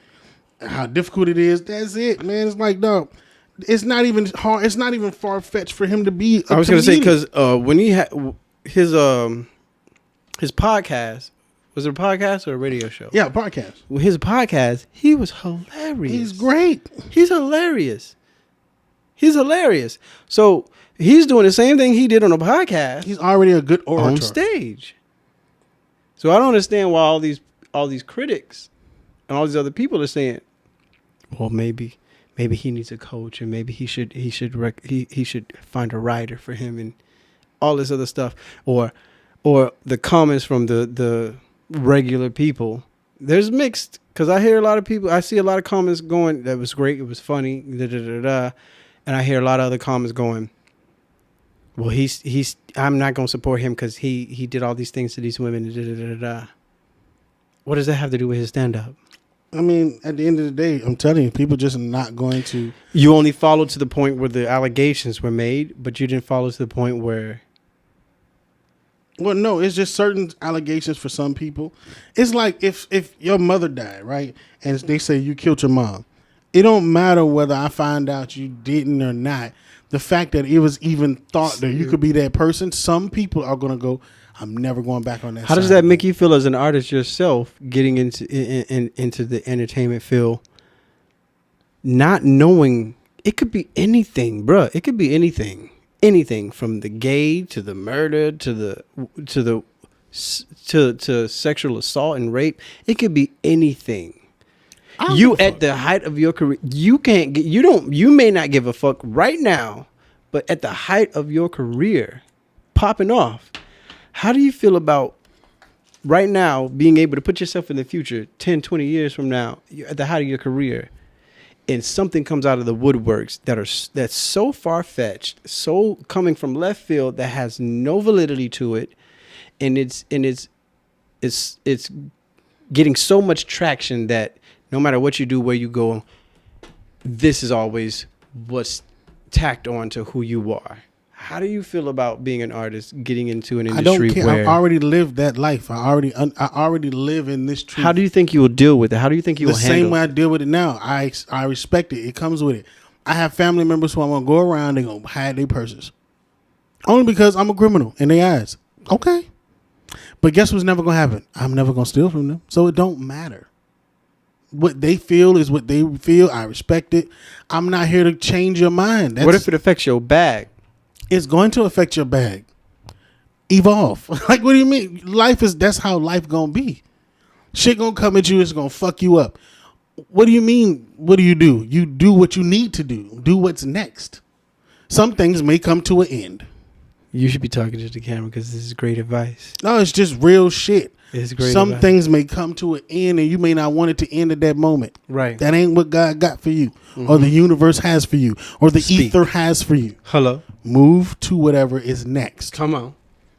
how difficult it is. That's it, man. It's like, dog, it's not even hard. It's not even far fetched for him to be. I was gonna say because when he had his podcast. Was it a podcast or a radio show? Yeah, podcast. Well, his podcast, he was hilarious. He's great. He's hilarious. He's hilarious. So he's doing the same thing he did on a podcast. He's already a good orator. On stage. So I don't understand why all these critics and all these other people are saying, well, maybe he needs a coach and maybe he should find a writer for him and all this other stuff, or the comments from the regular people. There's mixed, because I see a lot of comments going, that was great, it was funny, and I hear a lot of other comments going, well, he's I'm not going to support him because he did all these things to these women. What does that have to do with his stand-up? I mean, at the end of the day, I'm telling you, people just not going to. You only followed to the point where the allegations were made, but you didn't follow to the point where. Well, no, it's just certain allegations for some people. It's like if your mother died, right, and they say you killed your mom, it don't matter whether I find out you didn't or not. The fact that it was even thought that you could be that person, some people are going to go, I'm never going back on that. How does that make you feel as an artist yourself, getting into the entertainment field, not knowing it could be anything, bruh? It could be anything. Anything from the gay to the murder to sexual assault and rape. It could be anything. You at the height of your career, you may not give a fuck right now, but at the height of your career, popping off. How do you feel about right now being able to put yourself in the future 10, 20 years from now, you're at the height of your career, and something comes out of the woodworks that's so far-fetched, so coming from left field that has no validity to it, and it's getting so much traction that no matter what you do, where you go, this is always what's tacked on to who you are. How do you feel about being an artist, getting into an industry? I don't care. I've already lived that life. I already live in this truth. How do you think you will deal with it? How do you think you will handle it? The same way I deal with it now. I respect it. It comes with it. I have family members who I'm going to go around, they're going to hide their purses. Only because I'm a criminal in their eyes. Okay. But guess what's never going to happen? I'm never going to steal from them. So it don't matter. What they feel is what they feel. I respect it. I'm not here to change your mind. What if it affects your bag? It's going to affect your bag. Evolve. Like, what do you mean? That's how life gonna be. Shit gonna come at you. It's gonna fuck you up. What do you mean? What do? You do what you need to do. Do what's next. Some things may come to an end. You should be talking to the camera because this is great advice. No, it's just real shit. It's great. Some things may come to an end and you may not want it to end at that moment. Right. That ain't what God got for you, or the universe has for you, or the ether has for you. Hello. Move to whatever is next. Come on.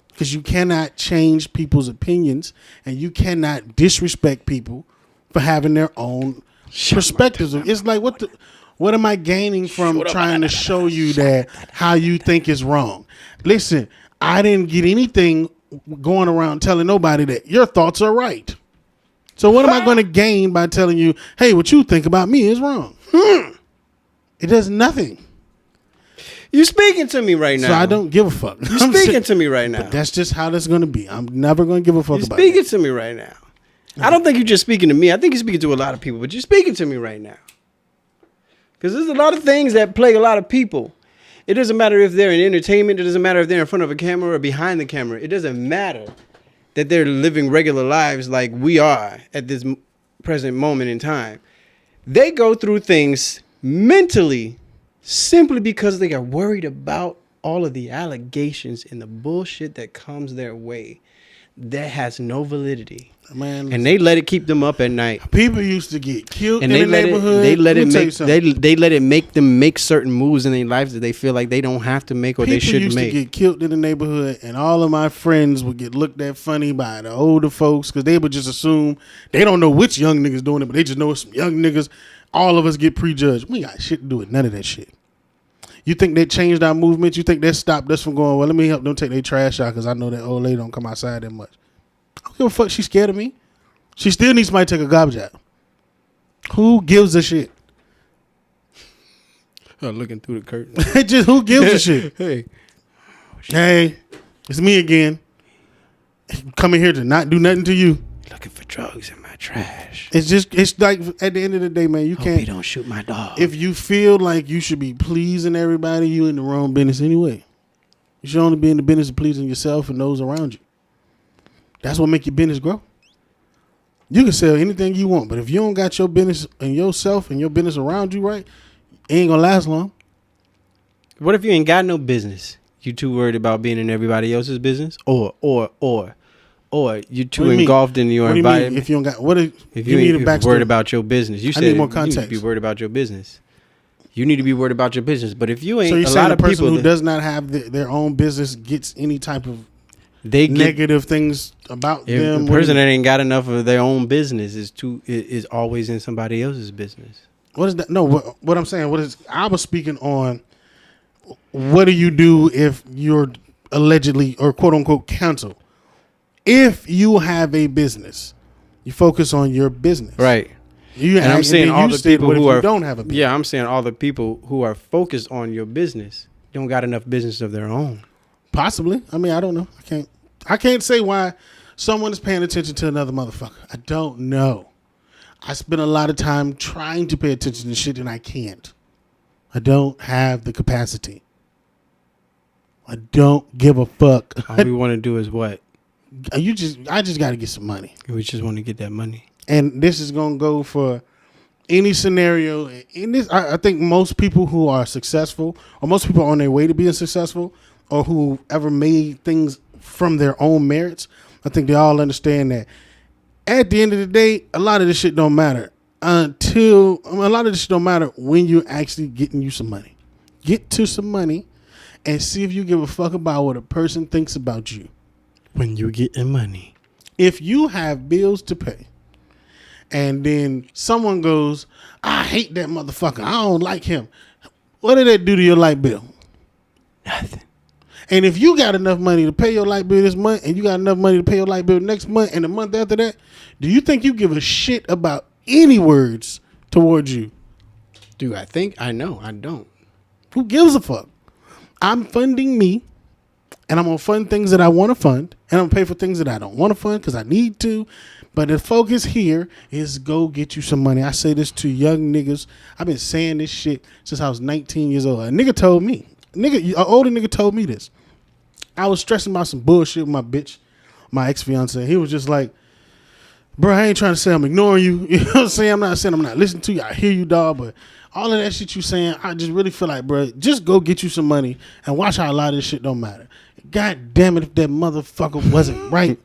Because you cannot change people's opinions and you cannot disrespect people for having their own perspectives. It's like, what am I gaining from trying to show you that how you think is wrong? Listen, I didn't get anything going around telling nobody that your thoughts are right. So what am I going to gain by telling you, hey, what you think about me is wrong? It does nothing. You speaking to me right now. So I don't give a fuck. You speaking to me right now. But that's just how that's going to be. I'm never going to give a fuck about it. You speaking to me right now. I don't think you're just speaking to me. I think you're speaking to a lot of people, but you're speaking to me right now. Because there's a lot of things that plague a lot of people. It doesn't matter if they're in entertainment. It doesn't matter if they're in front of a camera or behind the camera. It doesn't matter that they're living regular lives like we are at this present moment in time. They go through things mentally simply because they are worried about all of the allegations and the bullshit that comes their way. that has no validity. Man, And they let it keep them up at night. people used to get killed And in they the let neighborhood. it. They let Let it me tell you make. something. They let it make them make certain moves in their lives that they feel like they don't have to make or they People shouldn't used make. to get killed in the neighborhood, and all of my friends would get looked at funny by the older folks because they would just assume they don't know which young niggas doing it, but they just know it's some young niggas. All of us get prejudged. We got shit to do with none of that shit. You think that changed our movement? You think that stopped us from going, well, let me help them take their trash out because I know that old lady don't come outside that much. I don't give a fuck. She's scared of me. She still needs somebody to take a garbage out. Who gives a shit? Looking through the curtain. Just who gives a shit? Hey, Hey, it's me again. Coming here to not do nothing to you. looking for drugs in my trash. It's like at the end of the day, man, you Hope can't. you don't shoot my dog. If you feel like you should be pleasing everybody, you in the wrong business anyway. You should only be in the business of pleasing yourself and those around you. That's what make your business grow. You can sell anything you want, but if you don't got your business and yourself and your business around you right, it ain't gonna last long. What if you ain't got no business? You too worried about being in everybody else's business, or you too What do you mean? engulfed in your What do you mean environment. if you don't got what? If you need a ain't backstory. worried about your business, you I said need more you need to context. be worried about your business. You need to be worried about your business. But if you ain't, So you're a saying lot a of person people who that- does not have their own business gets any type of they get negative things about if them? the person that ain't got enough of their own business is always in somebody else's business. What is that? No, what I'm saying, I was speaking on what do you do if you're allegedly or quote unquote canceled? If you have a business, you focus on your business. Right. You And I'm saying all the people who are don't have a business. Yeah, I'm saying all the people who are focused on your business don't got enough business of their own. Possibly. I mean, I don't know. I can't say why someone is paying attention to another motherfucker. I don't know. I spend a lot of time trying to pay attention to shit and I can't. I don't have the capacity. I don't give a fuck. All we want to do is what? I just got to get some money. We just want to get that money. And this is going to go for any scenario. In this, I think most people who are successful, or most people on their way to being successful, or who ever made things from their own merits, I think they all understand that at the end of the day, a lot of this shit don't matter when you're actually getting you some money. Get to some money and see if you give a fuck about what a person thinks about you. When you getting money. If you have bills to pay and then someone goes, I hate that motherfucker, I don't like him, what did that do to your light bill? Nothing. And if you got enough money to pay your light bill this month and you got enough money to pay your light bill next month and the month after that, do you think you give a shit about any words towards you? Do I think? I know. I don't. Who gives a fuck? I'm funding me, and I'm going to fund things that I want to fund, and I'm going to pay for things that I don't want to fund because I need to. But the focus here is go get you some money. I say this to young niggas. I've been saying this shit since I was 19 years old. A nigga told me. An older nigga told me this. I was stressing about some bullshit with my bitch, my ex-fiance. He was just like, bro, I ain't trying to say I'm ignoring you. You know what I'm saying? I'm not saying I'm not listening to you. I hear you, dog. But all of that shit you saying, I just really feel like, bro, just go get you some money and watch how a lot of this shit don't matter. God damn it if that motherfucker wasn't right.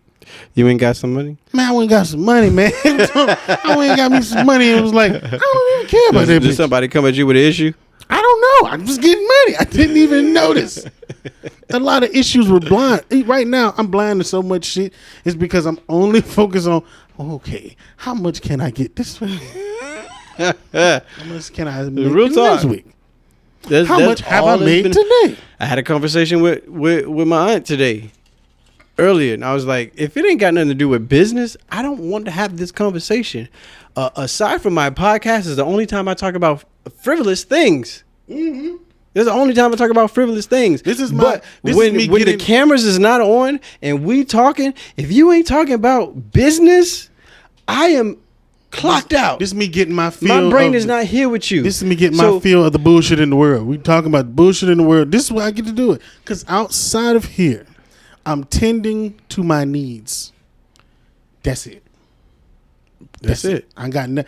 You ain't got some money? Man, I went and got some money, man. I went and got me some money and was like, I don't even care about that Did bitch. somebody come at you with an issue? I don't know. I'm just getting money. I didn't even notice. A lot of issues were blind. Right now, I'm blind to so much shit. It's because I'm only focused on, okay, how much can I get this week? How much can I make Real next talk. week? How much have I all it's made been- today? I had a conversation with my aunt today, earlier, and I was like, if it ain't got nothing to do with business, I don't want to have this conversation. Aside from my podcast, is the only time I talk about frivolous things. Mm-hmm. This is the only time I talk about frivolous things. This is but this when is me when the getting- cameras is not on and we talking, if you ain't talking about business, I am clocked out. This is me getting my feel. My brain of- is not here with you. This is me getting So- my feel of the bullshit in the world. We talking about bullshit in the world. This is why I get to do it. Because outside of here, I'm tending to my needs. That's it. That's it. I got no.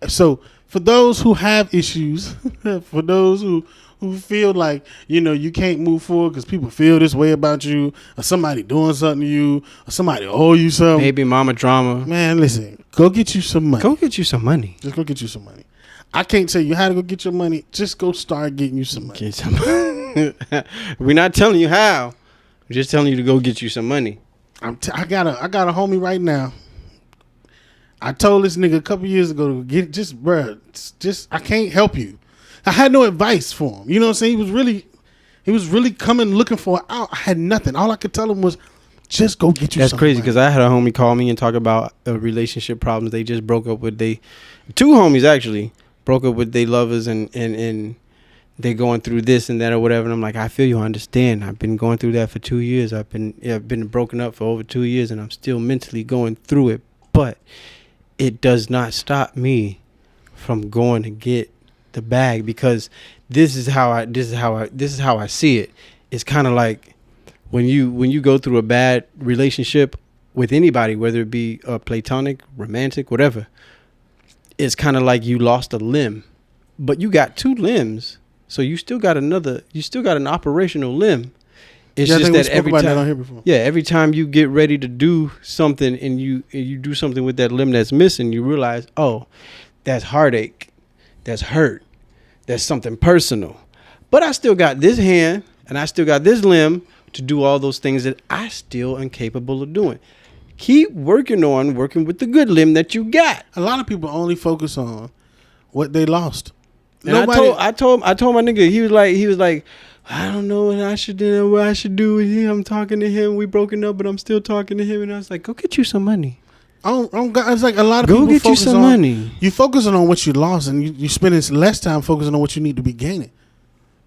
So for those who have issues, for those who who feel like, you can't move forward because people feel this way about you, or somebody doing something to you, or somebody owe you something. Baby mama drama. Man, listen, go get you some money. Go get you some money. Just go get you some money. I can't tell you how to go get your money. Just go start getting you some money. Get some money. We're not telling you how. We're just telling you to go get you some money. I got a homie right now. I told this nigga a couple years ago to get I can't help you. I had no advice for him. You know what I'm saying? He was really coming looking for out. I had nothing. All I could tell him was just go get you That's some crazy money. because I had a homie call me and talk about relationship problems. They just broke up with two homies actually broke up with their lovers and they're going through this and that or whatever. And I'm like, I feel you, I understand. I've been going through that for 2 years. I've been broken up for over 2 years and I'm still mentally going through it. But it does not stop me from going to get the bag because this is how I see it. It's kind of like when you go through a bad relationship with anybody, whether it be platonic, romantic, whatever. It's kind of like you lost a limb, but you got 2 limbs. So you still got an operational limb. It's just that every time you get ready to do something and you do something with that limb that's missing, you realize, oh, that's heartache, that's hurt, that's something personal. But I still got this hand and I still got this limb to do all those things that I still am capable of doing. Keep working with the good limb that you got. A lot of people only focus on what they lost. And I told my nigga, he was like, I don't know what I should do with him. I'm talking to him. We broken up, but I'm still talking to him. And I was like, go get you some money. It's like a lot of people get you some money. You focusing on what you lost, and you spending less time focusing on what you need to be gaining.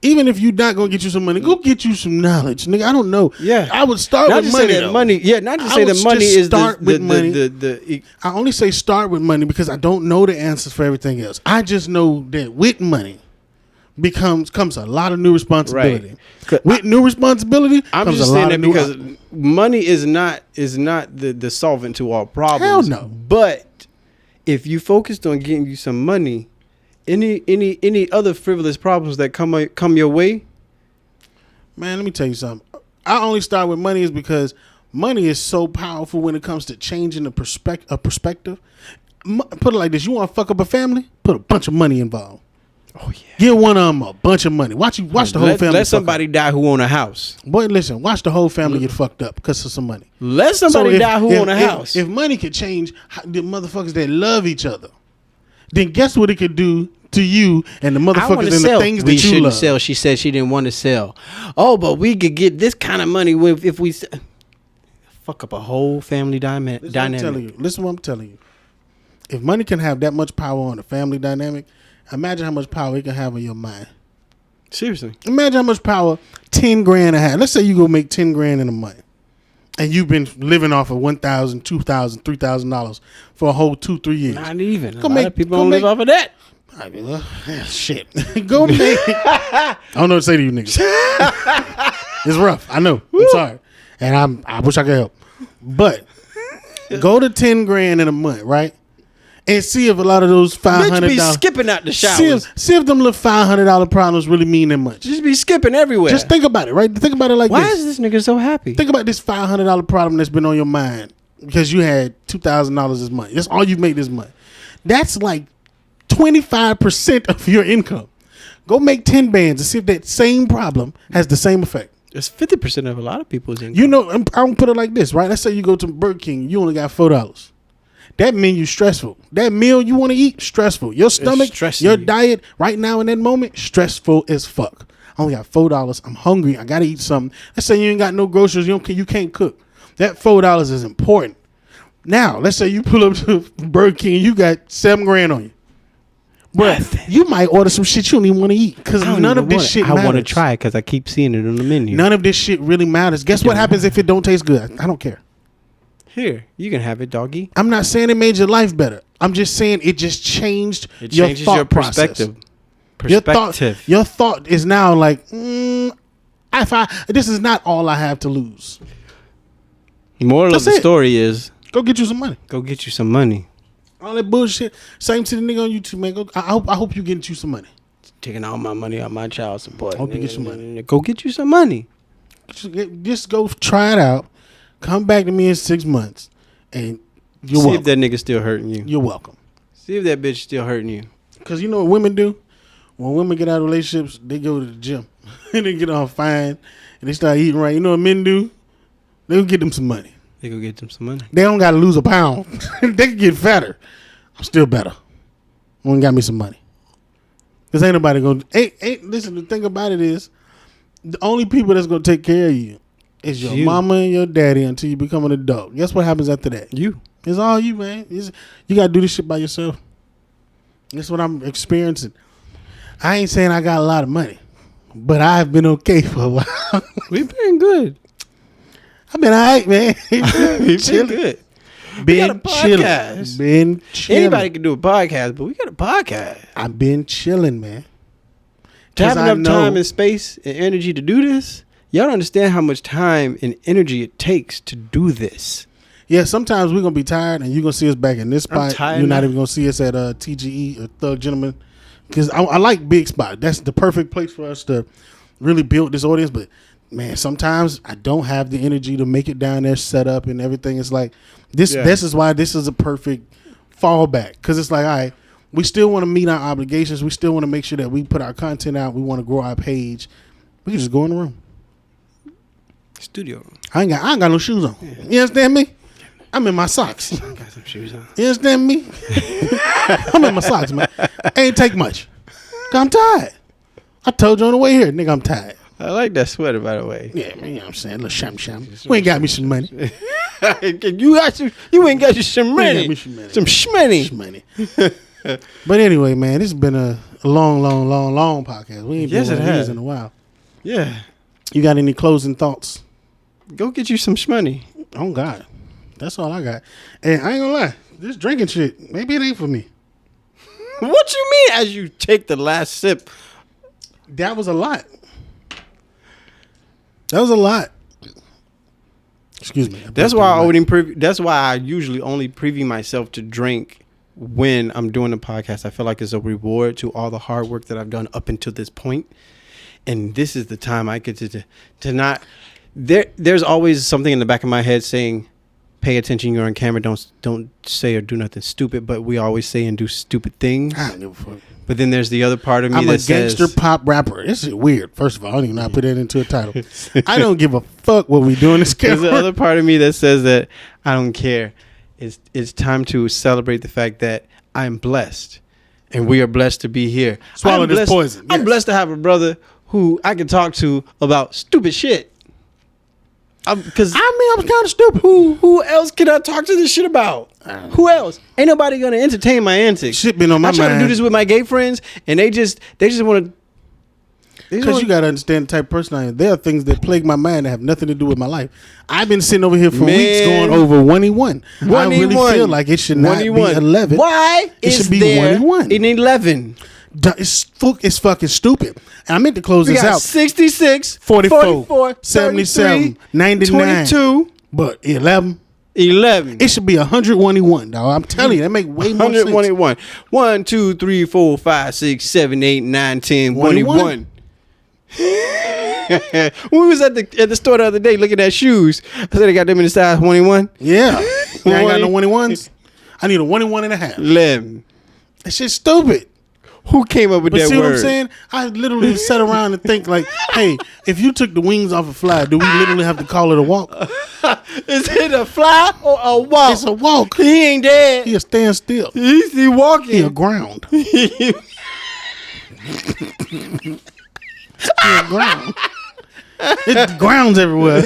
Even if you're not gonna get you some money, go get you some knowledge, nigga. I don't know. Yeah, I would start with money. Not to say that money is money. I only say start with money because I don't know the answers for everything else. I just know that with money comes a lot of new responsibility. Right. With new responsibility, I'm comes just a lot saying that of because money is not the solvent to all problems. Hell no. But if you focused on getting you some money, any other frivolous problems that come your way, man, let me tell you something. I only start with money is because money is so powerful when it comes to changing a perspective. Put it like this: you want to fuck up a family? Put a bunch of money involved. Oh yeah. Give one of them a bunch of money. Watch the whole family. Let somebody die who own a house. Boy, listen. Watch the whole family get fucked up because of some money. Let somebody die who own a house. If money could change the motherfuckers that love each other, then guess what it could do to you and the motherfuckers and the things that you love. Sell. She said she didn't want to sell. Oh, but we could get this kind of money if we fuck up a whole family dynamic. Listen what I'm telling you. If money can have that much power on a family dynamic, imagine how much power it can have on your mind. Seriously. Imagine how much power 10 grand a have. Let's say you go make 10 grand in a month. And you've been living off of $1,000, $2,000, $3,000 for a whole 2-3 years. Not even. A lot of people don't live off of that. Shit. Go make. I don't know what to say to you niggas. It's rough. I know. I'm sorry. And I wish I could help. But go to 10 grand in a month, right? And see if a lot of those $500 Bitch be skipping out the showers. See if them little $500 problems really mean that much. Just be skipping everywhere. Just think about it, right? Think about it like Why this. Why is this nigga so happy? Think about this $500 problem that's been on your mind because you had $2,000 this month. That's all you make this month. That's like 25% of your income. Go make 10 bands and see if that same problem has the same effect. It's 50% of a lot of people's income. You know, I'm gonna put it like this, right? Let's say you go to Burger King, you only got $4. That menu stressful. That meal you want to eat, stressful. Your stomach, your diet right now in that moment, stressful as fuck. I only got $4. I'm hungry. I gotta eat something. Let's say you ain't got no groceries. You can't cook. That $4 is important. Now, let's say you pull up to Burger King and you got $7 grand on you. Bruh, you might order some shit you don't even want to eat because none of this shit matters. I want to try it because I keep seeing it on the menu. None of this shit really matters. Guess what happens if it don't taste good? I don't care. Here, you can have it, doggy. I'm not saying it made your life better. I'm just saying it just changed your thought perspective. Process. Your thought is now like, this is not all I have to lose. Moral of the story is, go get you some money. Go get you some money. All that bullshit. Same to the nigga on YouTube, man. I hope you getting you some money. taking all my money out my child support. Hope you get some money. Go get you some money. Just go try it out. Come back to me in 6 months, and you're See welcome. if that nigga still hurting you. You're welcome. See if that bitch still hurting you. Because you know what women do? When women get out of relationships, they go to the gym. And they get all fine. And they start eating right. You know what men do? They go get them some money. They go get them some money. They don't got to lose a pound. They can get fatter. I'm still better. When got me some money. Because ain't nobody going to... Listen, the thing about it is, the only people that's going to take care of you is your mama and your daddy until you become an adult. Guess what happens after that? You. It's all you, man. You got to do this shit by yourself. That's what I'm experiencing. I ain't saying I got a lot of money, but I've been okay for a while. We've been good. I've been all right, man. We've been good. Been chilling. Been chilling. Anybody can do a podcast, but we got a podcast. I've been chilling, man. To have enough time and space and energy to do this, y'all don't understand how much time and energy it takes to do this. Yeah, sometimes we're going to be tired and you're going to see us back in this spot. You're not even going to see us at TGE or Thug Gentleman. Because I like big spot. That's the perfect place for us to really build this audience. But, man, sometimes I don't have the energy to make it down there, set up and everything. It's like, this is why this is a perfect fallback. Because it's like, all right, we still want to meet our obligations. We still want to make sure that we put our content out. We want to grow our page. We can just go in the room. Studio room. I ain't got no shoes on. Yeah. You understand me? I'm in my socks. I got some shoes on. You understand me? I'm in my socks, man. Ain't take much. I'm tired. I told you on the way here, nigga, I'm tired. I like that sweater, by the way. Yeah, man, you know what I'm saying? A little sham. We ain't got me some money. You ain't got you some money. Some shmoney. But anyway, man, this has been a long podcast. We ain't been one of these in a while. Yeah. You got any closing thoughts? Go get you some shmoney. Oh, God. That's all I got. And I ain't gonna lie, this drinking shit, maybe it ain't for me. What you mean as you take the last sip? That was a lot. Excuse me. That's why I usually only preview myself to drink when I'm doing the podcast. I feel like it's a reward to all the hard work that I've done up until this point. And this is the time I get to not... There's always something in the back of my head saying, pay attention, you're on camera, don't say or do nothing stupid, but we always say and do stupid things. I don't give a fuck. But then there's the other part of me that says... I'm a gangster pop rapper. This is weird. First of all, I don't even know how to put that into a title. I don't give a fuck what we do in this camera. There's the other part of me that says that I don't care. It's time to celebrate the fact that I'm blessed. And we are blessed to be here. Swallow this poison. I'm blessed to have a brother who I can talk to about stupid shit. Because I was kind of stupid. Who else can I talk to this shit about? Who else? Ain't nobody gonna entertain my antics. Shit been on my mind. I try to do this with my gay friends, and they just want to. Because you gotta understand the type of person I am. There are things that plague my mind that have nothing to do with my life. I've been sitting over here for weeks going over 1E1. I really feel like it should not be 11. Why it should be there 1E1 in 11? It's fucking stupid. And I meant to close this out. 66, 44, 77, 99, 22, but 11. It should be 121, dog. I'm telling you, that make way more sense. 121. 1, 2, 3, 4, 5, 6, 7, 8, 9, 10, 21. We was at the store the other day looking at shoes. I said they got them in the size 21. Yeah. You ain't got no 21s? I need a 21 and a half. 11. That shit's stupid. Who came up with that word? See what I'm saying? I literally sat around and think like, hey, if you took the wings off a fly, do we literally have to call it a walk? Is it a fly or a walk? It's a walk. He ain't dead. He a stand still. He walking. He a ground. He a ground. It's grounds everywhere.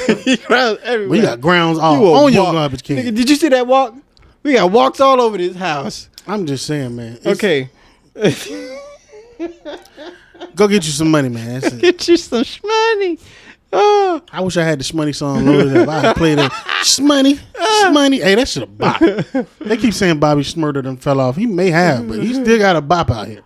Grounds everywhere. We got grounds all on your garbage can. Nigga, did you see that walk? We got walks all over this house. I'm just saying, man. Okay. Go get you some money, man. Get you some shmoney. Oh. I wish I had the Shmoney song loaded up. I played it. Shmoney. Hey, that shit a bop. They keep saying Bobby Shmurda done fell off. He may have, but he still got a bop out here.